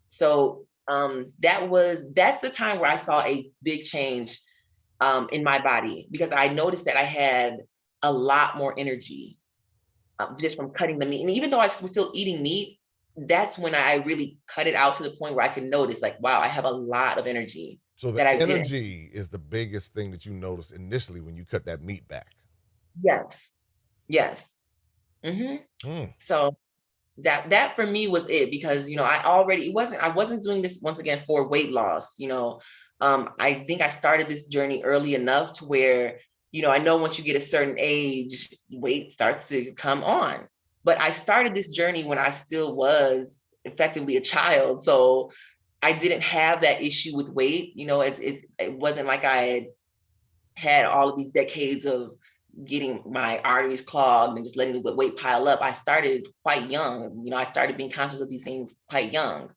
So That's the time where I saw a big change in my body, because I noticed that I had a lot more energy just from cutting the meat. And even though I was still eating meat, that's when I really cut it out to the point where I can notice, like, wow, I have a lot of energy So the that I didn't. energy is the biggest thing that you noticed initially when you cut that meat back. Yes, yes. hmm Mm. So that for me was it, because I wasn't doing this once again for weight loss. I think I started this journey early enough to where, I know once you get a certain age, weight starts to come on. But I started this journey when I still was effectively a child, so I didn't have that issue with weight. It wasn't like I had all of these decades of getting my arteries clogged and just letting the weight pile up. I started quite young. I started being conscious of these things quite young.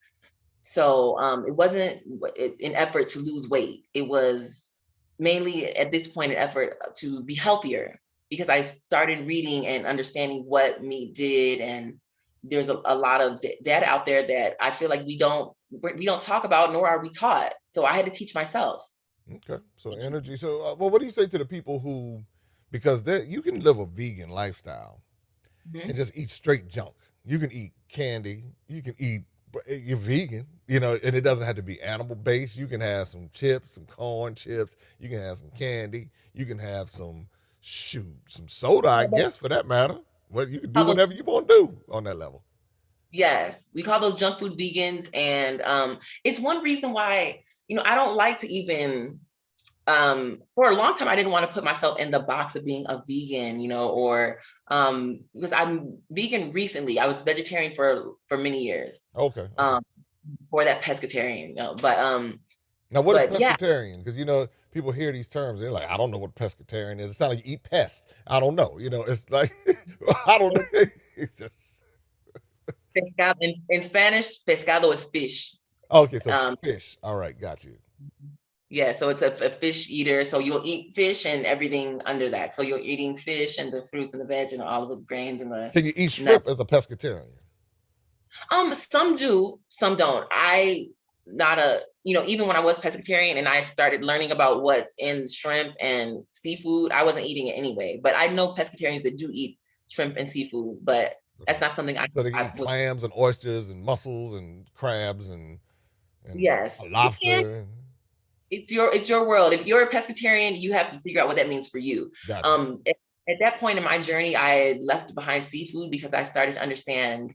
So it wasn't an effort to lose weight. It was mainly at this point an effort to be healthier, because I started reading and understanding what meat did. And there's a lot of data out there that I feel like we don't talk about, nor are we taught. So I had to teach myself. Okay. So energy. So, well, what do you say to the people who, because you can live a vegan lifestyle and Mhm. just eat straight junk. You can eat candy. You can eat. You're vegan, and it doesn't have to be animal based. You can have some chips, some corn chips. You can have some candy. You can have some soda, I guess, for that matter. Well, you can do Although whatever you want to do on that level. Yes, we call those junk food vegans, and it's one reason why I don't like to even. For a long time, I didn't want to put myself in the box of being a vegan, or because I'm vegan recently. I was vegetarian for many years. Okay. Okay. Um, Before that, pescatarian. Now, what is But yeah, pescatarian? Because people hear these terms, they're like, I don't know what pescatarian is. It sounds like you eat pest. I don't know. It's like I don't. it's It's just pescado in Spanish. Pescado is fish. okay. So Um, fish. All right, got you. Yeah, so it's a fish eater. So you'll eat fish and everything under that. So you're eating fish and the fruits and the veg and all of the grains and the Can you eat nuts. shrimp as a pescatarian? Some do, some don't. I not a even when I was pescatarian and I started learning about what's in shrimp and seafood, I wasn't eating it anyway. But I know pescatarians that do eat shrimp and seafood, but Okay. that's not something I So they can I eat was. clams and oysters and mussels and crabs and Yes, a you can. lobster. It's your world. If you're a pescatarian, you have to figure out what that means for you. Got you. At that point in my journey, I had left behind seafood because I started to understand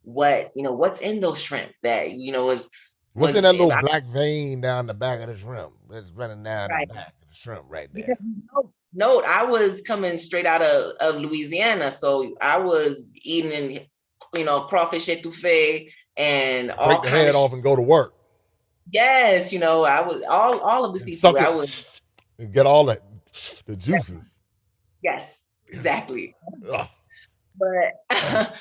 what's in those shrimp that was What's in was that little I- black vein down the back of the shrimp? That's running down the right. back of the shrimp right Because there. note, I was coming straight out of Louisiana, so I was eating crawfish etouffee and all Break the kind head of off and go to work yes, I was all of the and seafood. suck I it was and get all the juices. yes, exactly. Ugh. But that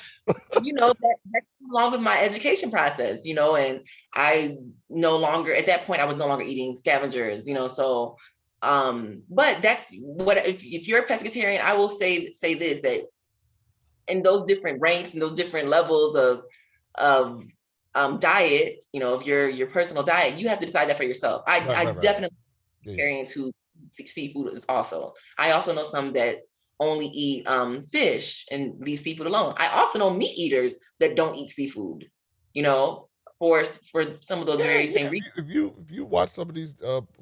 came along with my education process, and I no longer at that point I was no longer eating scavengers, so but that's what if you're a pescatarian, I will say this, that in those different ranks and those different levels of diet, of your personal diet, you have to decide that for yourself. I Right, I right, right, right. definitely Yeah, yeah. vegetarians who eat seafood is also. I also know some that only eat fish and leave seafood alone. I also know meat eaters that don't eat seafood, you know, for some of those Yeah, very yeah. same If reasons. you watch some of these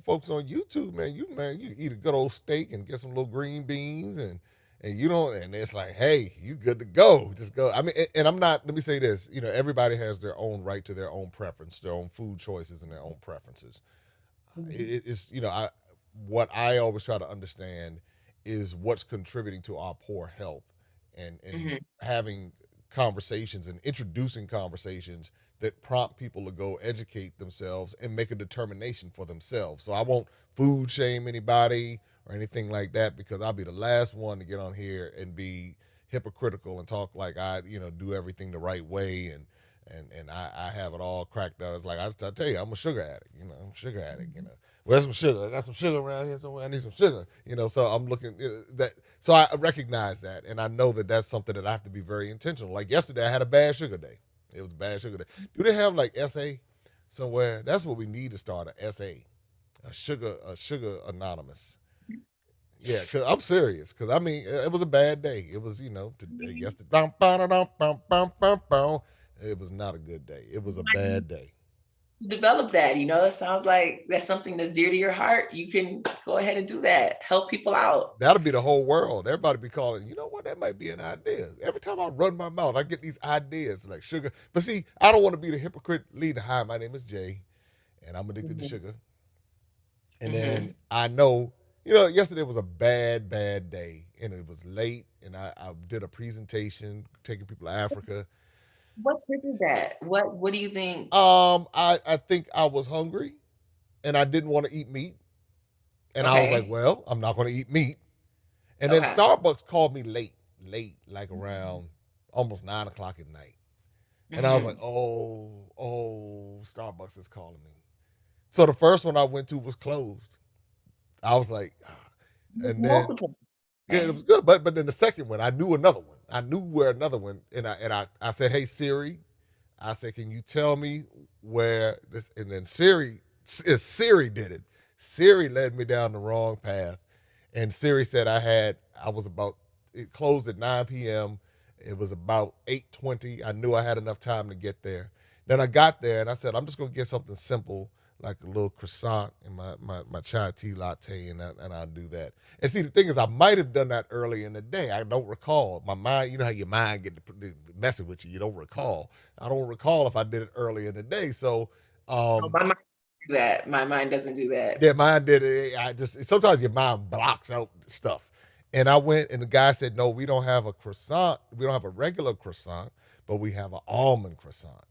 folks on YouTube, man, you eat a good old steak and get some little green beans and you don't, and it's like, hey, you good to go. Just go. I mean, and I'm not. Let me say this. Everybody has their own right to their own preference, their own food choices, and their own preferences. It's what I always try to understand is what's contributing to our poor health, and Mhm. having conversations and introducing conversations that prompt people to go educate themselves and make a determination for themselves. So I won't food shame anybody or anything like that, because I'll be the last one to get on here and be hypocritical and talk like I do everything the right way and I have it all cracked out. It's like I tell you, I'm a sugar addict. I'm a sugar addict. Where's some sugar? I got some sugar around here somewhere. I need some sugar. So I'm looking that. So I recognize that, and I know that that's something that I have to be very intentional. Like yesterday, I had a bad sugar day. It was a bad sugar day. Do they have like SA? somewhere. That's what we need to start, a SA, a sugar anonymous. Yeah, because I'm serious. Because I mean, it was a bad day. It was, today, yesterday. Bum, bum, bum, bum, bum, bum, bum. It was not a good day. It was a bad day. To develop that, it sounds like that's something that's dear to your heart. You can go ahead and do that. Help people out. That'll be the whole world. Everybody be calling, you know what? That might be an idea. Every time I run my mouth, I get these ideas like sugar. But see, I don't want to be the hypocrite leader. Hi, my name is Jay, and I'm addicted to sugar. And then I know, yesterday was a bad, bad day, and it was late, and I did a presentation taking people to Africa. What triggered that? What do you think? I think I was hungry, and I didn't want to eat meat, and I was like, Okay. well, I'm not going to eat meat. And then Okay. Starbucks called me late, like around almost 9 o'clock at night, and I was like, Hmm. oh, Starbucks is calling me. So the first one I went to was closed. I was like, ah. There's And then multiple. yeah, it Okay. was good. But then the second one, I knew another one. I knew where another one, and I said, hey Siri, I said, can you tell me where this? And then Siri did it. Siri led me down the wrong path, and Siri said I was about, it closed at 9 p.m. It was about 8:20. I knew I had enough time to get there. Then I got there and I said, I'm just gonna get something simple like a little croissant and my chai tea latte, and I'll do that. And see, the thing is, I might have done that early in the day. I don't recall. My mind, you know how your mind get to messing with you. You don't recall. I don't recall if I did it early in the day. So, Oh, um, my mind doesn't do that. My mind doesn't do that. yeah, mine did it. I just sometimes your mind blocks out stuff. And I went, and the guy said, "No, we don't have a croissant. We don't have a regular croissant, but we have an almond croissant."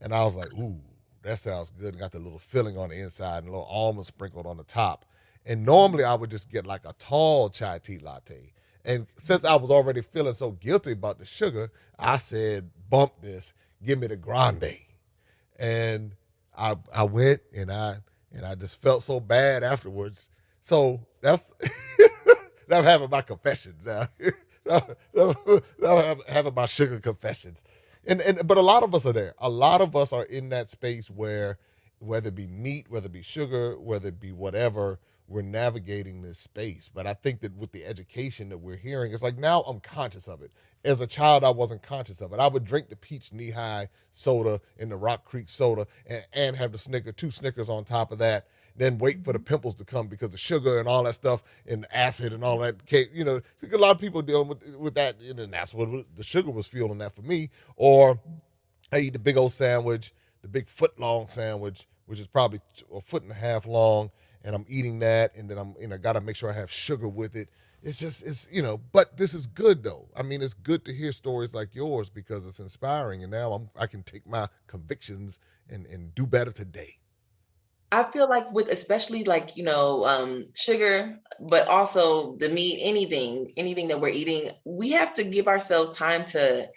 And I was like, "Ooh, that sounds good." And got the little filling on the inside and a little almond sprinkled on the top. And normally I would just get like a tall chai tea latte. And since I was already feeling so guilty about the sugar, I said, "Bump this. Give me the grande." And I went, and I just felt so bad afterwards. So that's now I'm having my confessions now. Now I'm having my sugar confessions. And but a lot of us are there. A lot of us are in that space where, whether it be meat, whether it be sugar, whether it be whatever, we're navigating this space. But I think that with the education that we're hearing, it's like now I'm conscious of it. As a child, I wasn't conscious of it. I would drink the peach knee-high soda and the Rock Creek soda, and have the two Snickers on top of that. Then wait for the pimples to come because of sugar and all that stuff and acid and all that. A lot of people dealing with that, and that's what the sugar was fueling that for me. Or I eat the big old sandwich, the big foot long sandwich, which is probably a foot and a half long, and I'm eating that, and then got to make sure I have sugar with it. But this is good though. I mean, it's good to hear stories like yours because it's inspiring, and now I can take my convictions and do better today. I feel like with especially like, sugar, but also the meat, anything that we're eating, we have to give ourselves time to,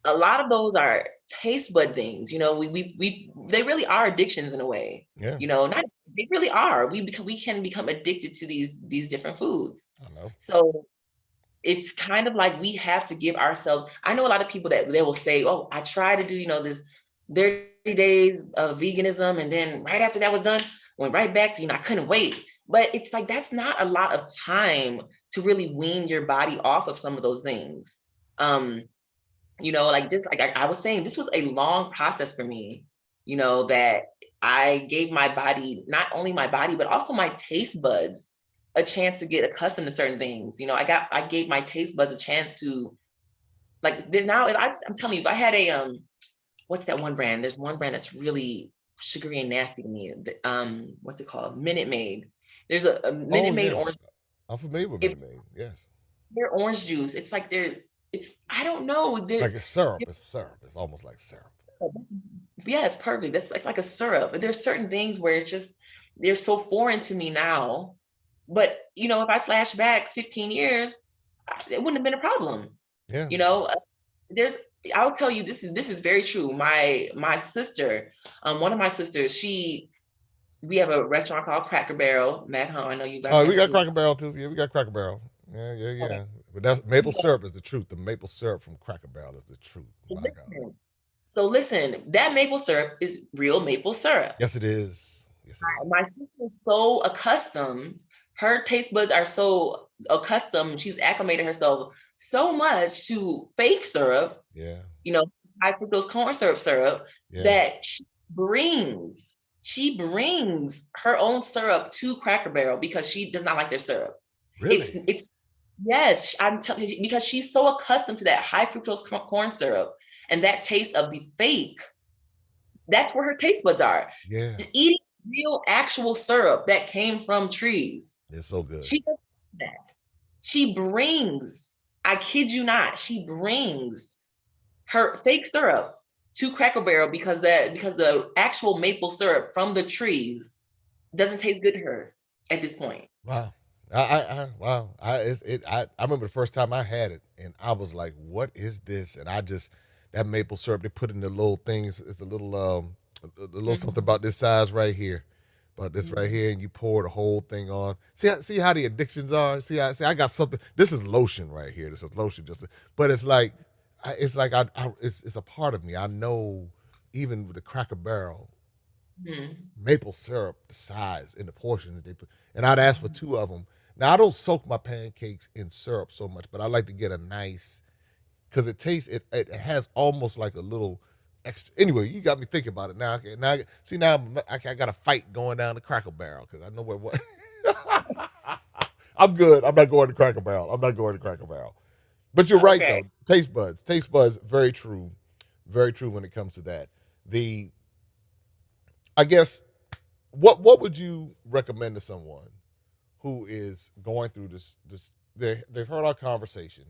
a lot of those are taste bud things, they really are addictions in a way, Yeah, not, they really are. We can become addicted to these different foods. I know. So it's kind of like we have to give ourselves, I know a lot of people that they will say, oh, I try to do, this 30 days of veganism. And then right after that was done, went right back to, I couldn't wait. But it's like, that's not a lot of time to really wean your body off of some of those things. Um, like just like I was saying, this was a long process for me, that I gave my body, not only my body, but also my taste buds a chance to get accustomed to certain things. I gave my taste buds a chance to, like, they're now, I'm telling you, if I had what's that one brand? There's one brand that's really sugary and nasty to me. What's it called? Minute Maid. There's a Oh Minute Maid yes, orange. I'm familiar with If Minute Maid. Yes, their orange juice, it's like I don't know. like it's syrup. It's syrup. It's almost like syrup. Yeah, it's perfect. That's it's like a syrup. But there's certain things where it's just, they're so foreign to me now. But if I flash back 15 years, it wouldn't have been a problem. Yeah. You know, Uh, there's I'll tell you, this is very true. My sister, one of my sisters, we have a restaurant called Cracker Barrel. Matt, I know you guys Oh, we have it got too. Cracker Barrel too. Yeah, we got Cracker Barrel. Yeah, yeah, Okay. yeah. But that's maple So syrup is the truth. The maple syrup from Cracker Barrel is the truth. My God. listen, So listen, that maple syrup is real maple syrup. Yes, it is. Yes, it is. My sister is so accustomed, her taste buds are so accustomed, she's acclimated herself so much to fake syrup, Yeah. you know, high fructose corn syrup, Yeah. that she brings her own syrup to Cracker Barrel because she does not like their syrup. Really? It's yes, I'm telling you, because she's so accustomed to that high fructose corn syrup and that taste of the fake. That's where her taste buds are. Yeah. Eating real actual syrup that came from trees. It's so good. She does that. She brings, I kid you not, she brings her fake syrup to Cracker Barrel because the actual maple syrup from the trees doesn't taste good to her at this point. Wow. Wow. I remember the first time I had it, and I was like, "What is this?" And I just that maple syrup they put in the little things. It's a little something Mhm. about this size right here, about this right Mhm. here, and you pour the whole thing on. See how the addictions are. See I got something. This is lotion right here. This is lotion, but it's like, it's a part of me. I know even with the Cracker Barrel Mhm. maple syrup, the size and the portion that they put. And I'd ask for Mhm. two of them. Now I don't soak my pancakes in syrup so much, but I like to get a nice because it has almost like a little extra. Anyway, you got me thinking about it now. Okay, now see now I got a fight going down the Cracker Barrel because I know where what. I'm good. I'm not going to Cracker Barrel. I'm not going to Cracker Barrel. But you're right Okay. though. Taste buds, very true when it comes to that. The I guess what would you recommend to someone who is going through this they've heard our conversation,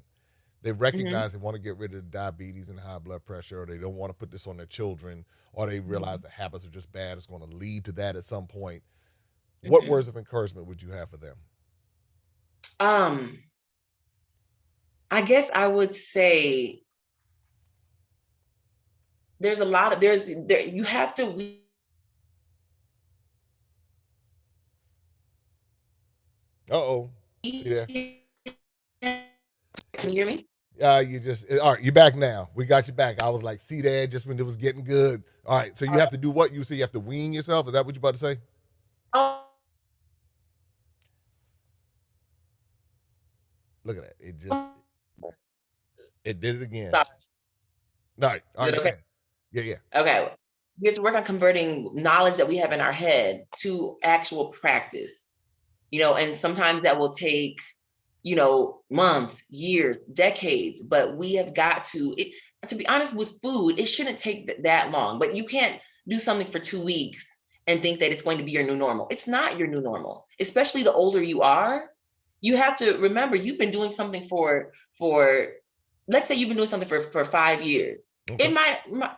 they Mhm. recognize they want to get rid of the diabetes and high blood pressure, or they don't want to put this on their children, or they realize Mhm. the habits are just bad, it's going to lead to that at some point. What Mhm. words of encouragement would you have for them? Um, I guess I would say there's a lot of there you have to Uh-oh. See there? we can you hear me? You just all right, you're back now. We got you back. I was like, see there, just when it was getting good. All right, so you have to do what? You say you have to wean yourself? Is that what you're about to say? Oh, Look at that. It did it again. stop. All Is right, it go okay? ahead. Yeah, yeah. Okay. We have to work on converting knowledge that we have in our head to actual practice. And sometimes that will take, months, years, decades, but we have got to be honest with food, it shouldn't take that long, but you can't do something for 2 weeks and think that it's going to be your new normal. It's not your new normal, especially the older you are. You have to remember you've been doing something for let's say you've been doing something for 5 years. It Okay.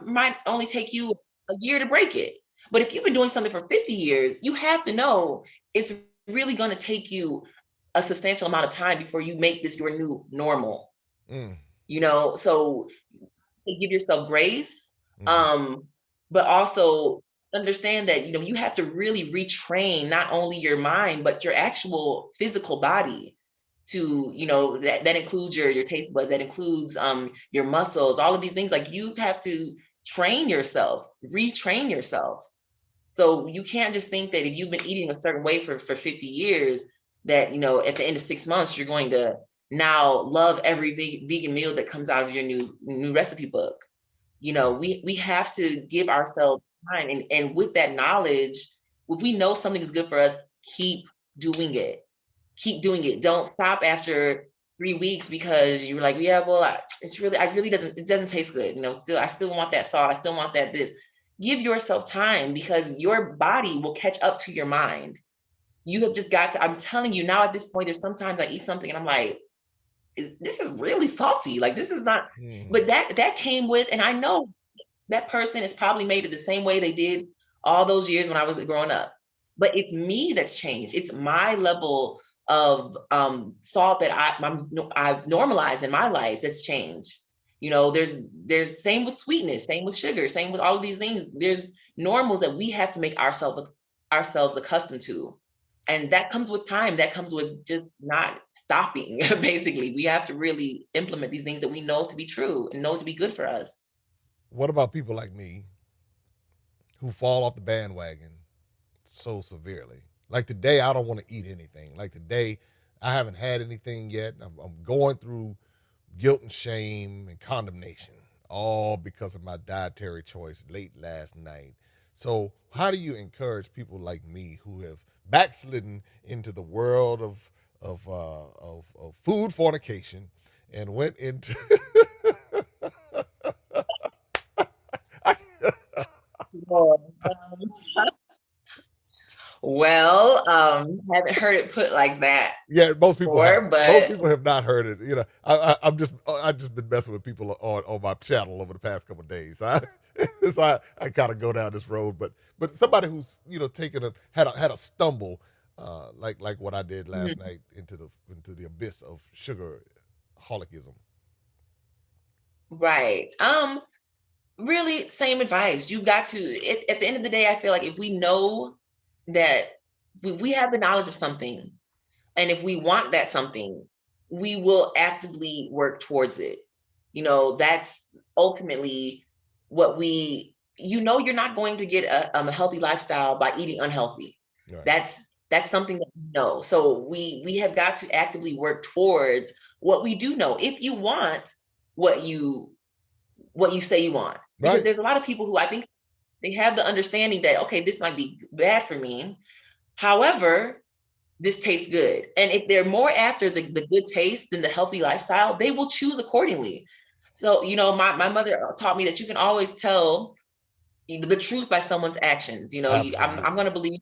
might only take you a year to break it. But if you've been doing something for 50 years, you have to know it's really going to take you a substantial amount of time before you make this your new normal. Mm, So give yourself grace, mm-hmm. um, but also understand that you have to really retrain not only your mind but your actual physical body to that includes your taste buds, that includes your muscles, all of these things. Like, you have to train yourself, retrain yourself. So you can't just think that if you've been eating a certain way for 50 years, that, at the end of 6 months, you're going to now love every vegan meal that comes out of your new recipe book. Yeah. We have to give ourselves time. And with that knowledge, if we know something is good for us, keep doing it. Keep doing it. Don't stop after 3 weeks because you're like, yeah, well, I really it doesn't taste good. I still want that salt. I still want that this. Give yourself time because your body will catch up to your mind. You have just got to, I'm telling you now at this point, there's sometimes I eat something and I'm like, this is really salty. Like, this is not, Mm-hmm. but that came with, and I know that person has probably made it the same way they did all those years when I was growing up. But it's me that's changed. It's my level of salt that I've normalized in my life that's changed. There's same with sweetness, same with sugar, same with all of these things. There's normals that we have to make ourselves accustomed to. And that comes with time. That comes with just not stopping. Basically, we have to really implement these things that we know to be true and know to be good for us. What about people like me who fall off the bandwagon so severely? Like today, I don't want to eat anything. Like today, I haven't had anything yet. I'm going through guilt and shame and condemnation, all because of my dietary choice late last night. So, how do you encourage people like me who have backslidden into the world of food fornication and went into Lord. Well, haven't heard it put like that yeah, most people before, haven't. Most but people have not heard it. You know, I've just been messing with people on my channel over the past couple of days. I kind of go down this road, but somebody who's taken had a stumble, like what I did last Mhm. night into the abyss of sugar holicism. Right. Really same advice. You've got to at the end of the day, I feel like if we know that we have the knowledge of something, and if we want that something, we will actively work towards it. That's ultimately what you're not going to get a healthy lifestyle by eating unhealthy. Right. That's something that we know. So we have got to actively work towards what we do know. If you want what you say you want, because Right. there's a lot of people who I think they have the understanding that, okay, this might be bad for me. However, this tastes good. And if they're more after the good taste than the healthy lifestyle, they will choose accordingly. So, my mother taught me that you can always tell the truth by someone's actions. I'm Absolutely. going to believe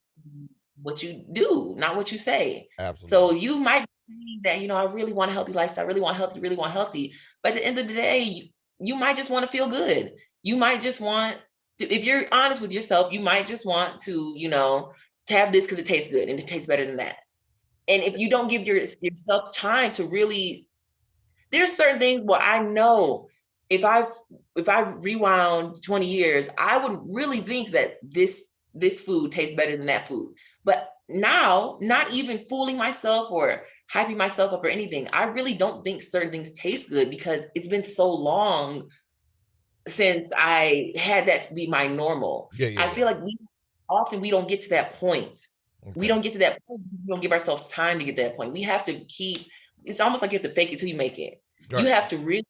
what you do, not what you say. So Absolutely. you might think that, I really want a healthy lifestyle, I really want healthy, really want healthy. But at the end of the day, you might just want to feel good. You might just want to, if you're honest with yourself, you might just want to have this because it tastes good and it tastes better than that. And if you don't give yourself time to really, there's certain things where I know if I if I rewound 20 years, I would really think that this food tastes better than that food. But now, not even fooling myself or hyping myself up or anything, I really don't think certain things taste good because it's been so long since I had that to be my normal. Yeah. Yeah. I Yeah. feel like we don't get to that point. We Okay. don't get to that point because we don't give ourselves time to get to that point. We have to keep, it's almost like you have to fake it till you make it. You Right. have to really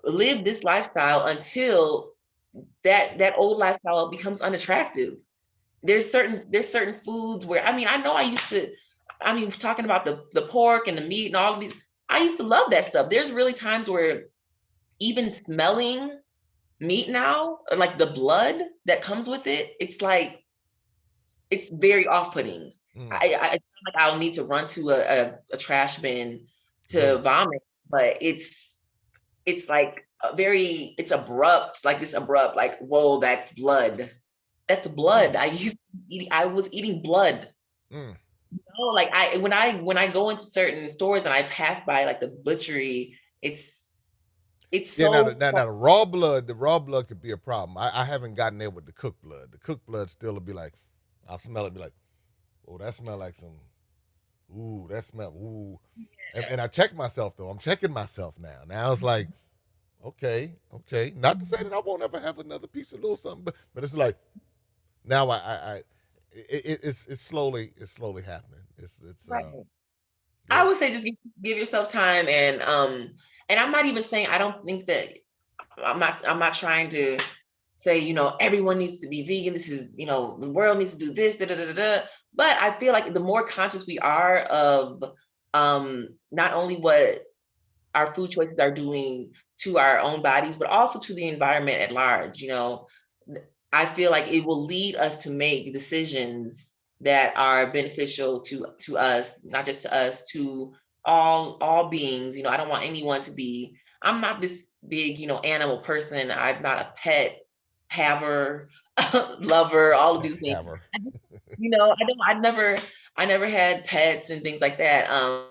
live this lifestyle until that old lifestyle becomes unattractive. There's certain foods where, I know talking about the pork and the meat and all of these, I used to love that stuff. There's really times where even smelling meat now, or like the blood that comes with it, it's very off-putting. Mm. I feel like I'll need to run to a trash bin to Really. vomit, but it's like it's abrupt, like this abrupt, like, whoa, that's blood. That's blood. Mm. I was eating blood. Mm. Like when I go into certain stores and I pass by like the butchery, it's Yeah, so now the raw blood could be a problem. I haven't gotten there with the cooked blood. The cooked blood still will be like, I'll smell it, be like, oh, that smell like some, ooh, that smell, ooh. And I check myself though. I'm checking myself now. Now it's like, okay, okay. Not to say that I won't ever have another piece of little something, but it's like now it's slowly happening. It's right. I good. would say just give yourself time, and I'm not even saying, I don't think that, I'm not trying to say, everyone needs to be vegan. This is, the world needs to do this, da, da, da, da, da. But I feel like the more conscious we are of not only what our food choices are doing to our own bodies, but also to the environment at large, I feel like it will lead us to make decisions that are beneficial to us, not just to us, to all beings. I don't want anyone to be. I'm not this big, animal person. I'm not a pet haver, lover, all of Pet these things. haver. I don't. I never had pets and things like that. Uh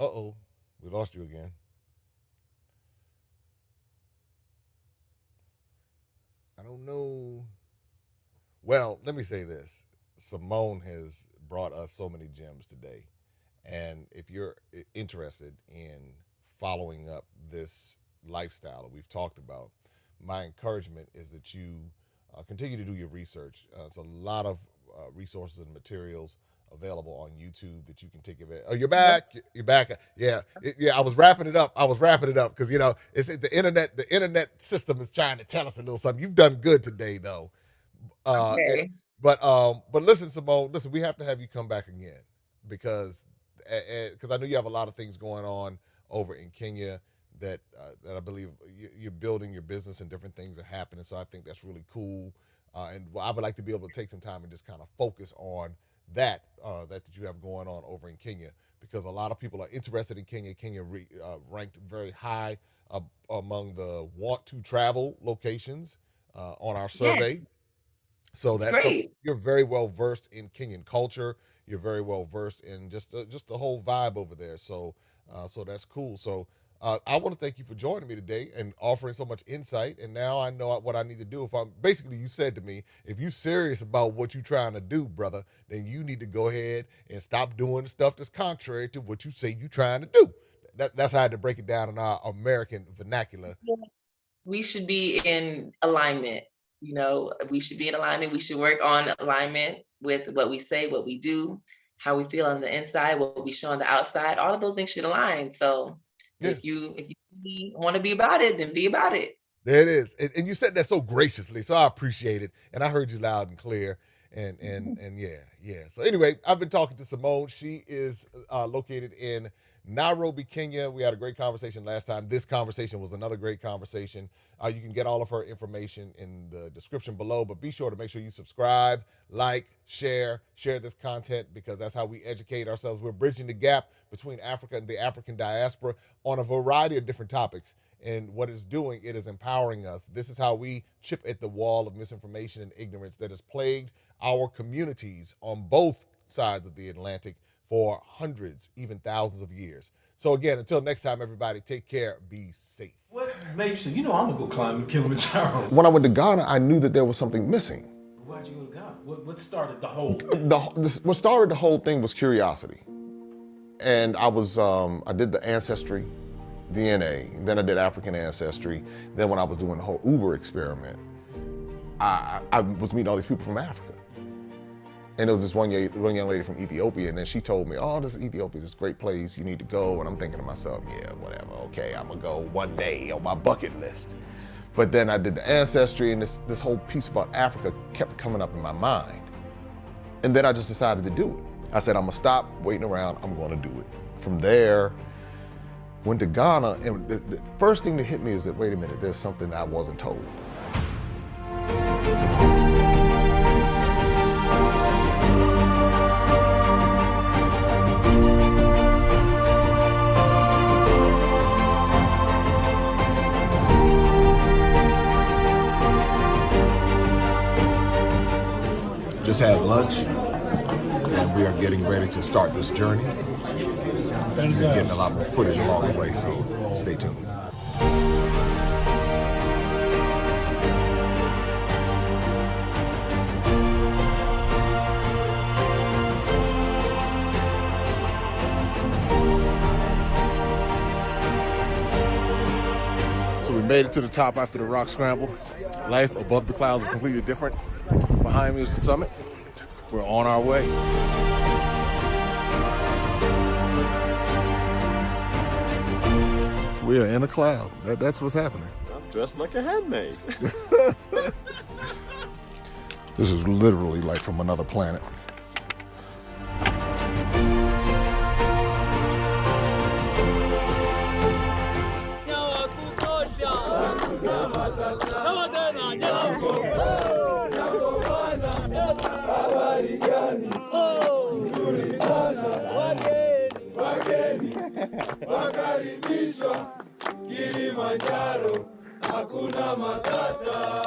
oh, we lost you again. I don't know. Well, let me say this. Simone has brought us so many gems today. And if you're interested in following up this lifestyle that we've talked about, my encouragement is that you continue to do your research. There's a lot of resources and materials available on YouTube that you can take advantage. Oh, you're back. You're back. Yeah, yeah. I was wrapping it up because it's the internet. The internet system is trying to tell us a little something. You've done good today, though. Okay. But listen, Simone. Listen, we have to have you come back again because I know you have a lot of things going on over in Kenya that I believe you're building your business and different things are happening. So I think that's really cool. And I would like to be able to take some time and just kind of focus on that you have going on over in Kenya, because a lot of people are interested in Kenya. Kenya ranked very high among the want to travel locations on our survey. Yes, So it's that's something, great. you're very well versed in Kenyan culture. You're very well versed in just the whole vibe over there. So that's cool. So I want to thank you for joining me today and offering so much insight. And now I know what I need to do. You said to me, if you're serious about what you're trying to do, brother, then you need to go ahead and stop doing the stuff that's contrary to what you say you're trying to do. That's how I had to break it down in our American vernacular. We should be in alignment. We should be in alignment. We should work on alignment with what we say, what we do, how we feel on the inside, what we show on the outside. All of those things should align. So Yeah. if you really want to be about it, then be about it. There it is. And you said that so graciously, so I appreciate it. And I heard you loud and clear. And yeah. So anyway, I've been talking to Simone. She is located in Nairobi, Kenya. We had a great conversation last time. This conversation was another great conversation. You can get all of her information in the description below, but be sure to make sure you subscribe, like, share this content, because that's how we educate ourselves. We're bridging the gap between Africa and the African diaspora on a variety of different topics. And what it's doing, it is empowering us. This is how we chip at the wall of misinformation and ignorance that has plagued our communities on both sides of the Atlantic for hundreds, even thousands of years. So again, until next time, everybody, take care, be safe. What made you say, I'm gonna go climb Kilimanjaro? When I went to Ghana, I knew that there was something missing. Why'd you go to Ghana? What started the whole? What started the whole thing was curiosity. And I did the ancestry, DNA, then I did African ancestry. Then when I was doing the whole Uber experiment, I was meeting all these people from Africa. And there was this one young lady from Ethiopia, and then she told me, this Ethiopia is this great place, you need to go. And I'm thinking to myself, yeah, whatever, okay, I'm gonna go one day on my bucket list. But then I did the ancestry, and this whole piece about Africa kept coming up in my mind. And then I just decided to do it. I said, I'm gonna stop waiting around, I'm gonna do it. From there, went to Ghana, and the first thing that hit me is that, wait a minute, there's something I wasn't told. Just had lunch, and we are getting ready to start this journey. We're getting a lot more footage along the way, so stay tuned. So we made it to the top after the rock scramble. Life above the clouds is completely different. Behind me is the summit. We're on our way. We are in a cloud. That's what's happening. I'm dressed like a handmaid. This is literally like from another planet. Wakaribishwa Kilimanjaro, hakuna matata.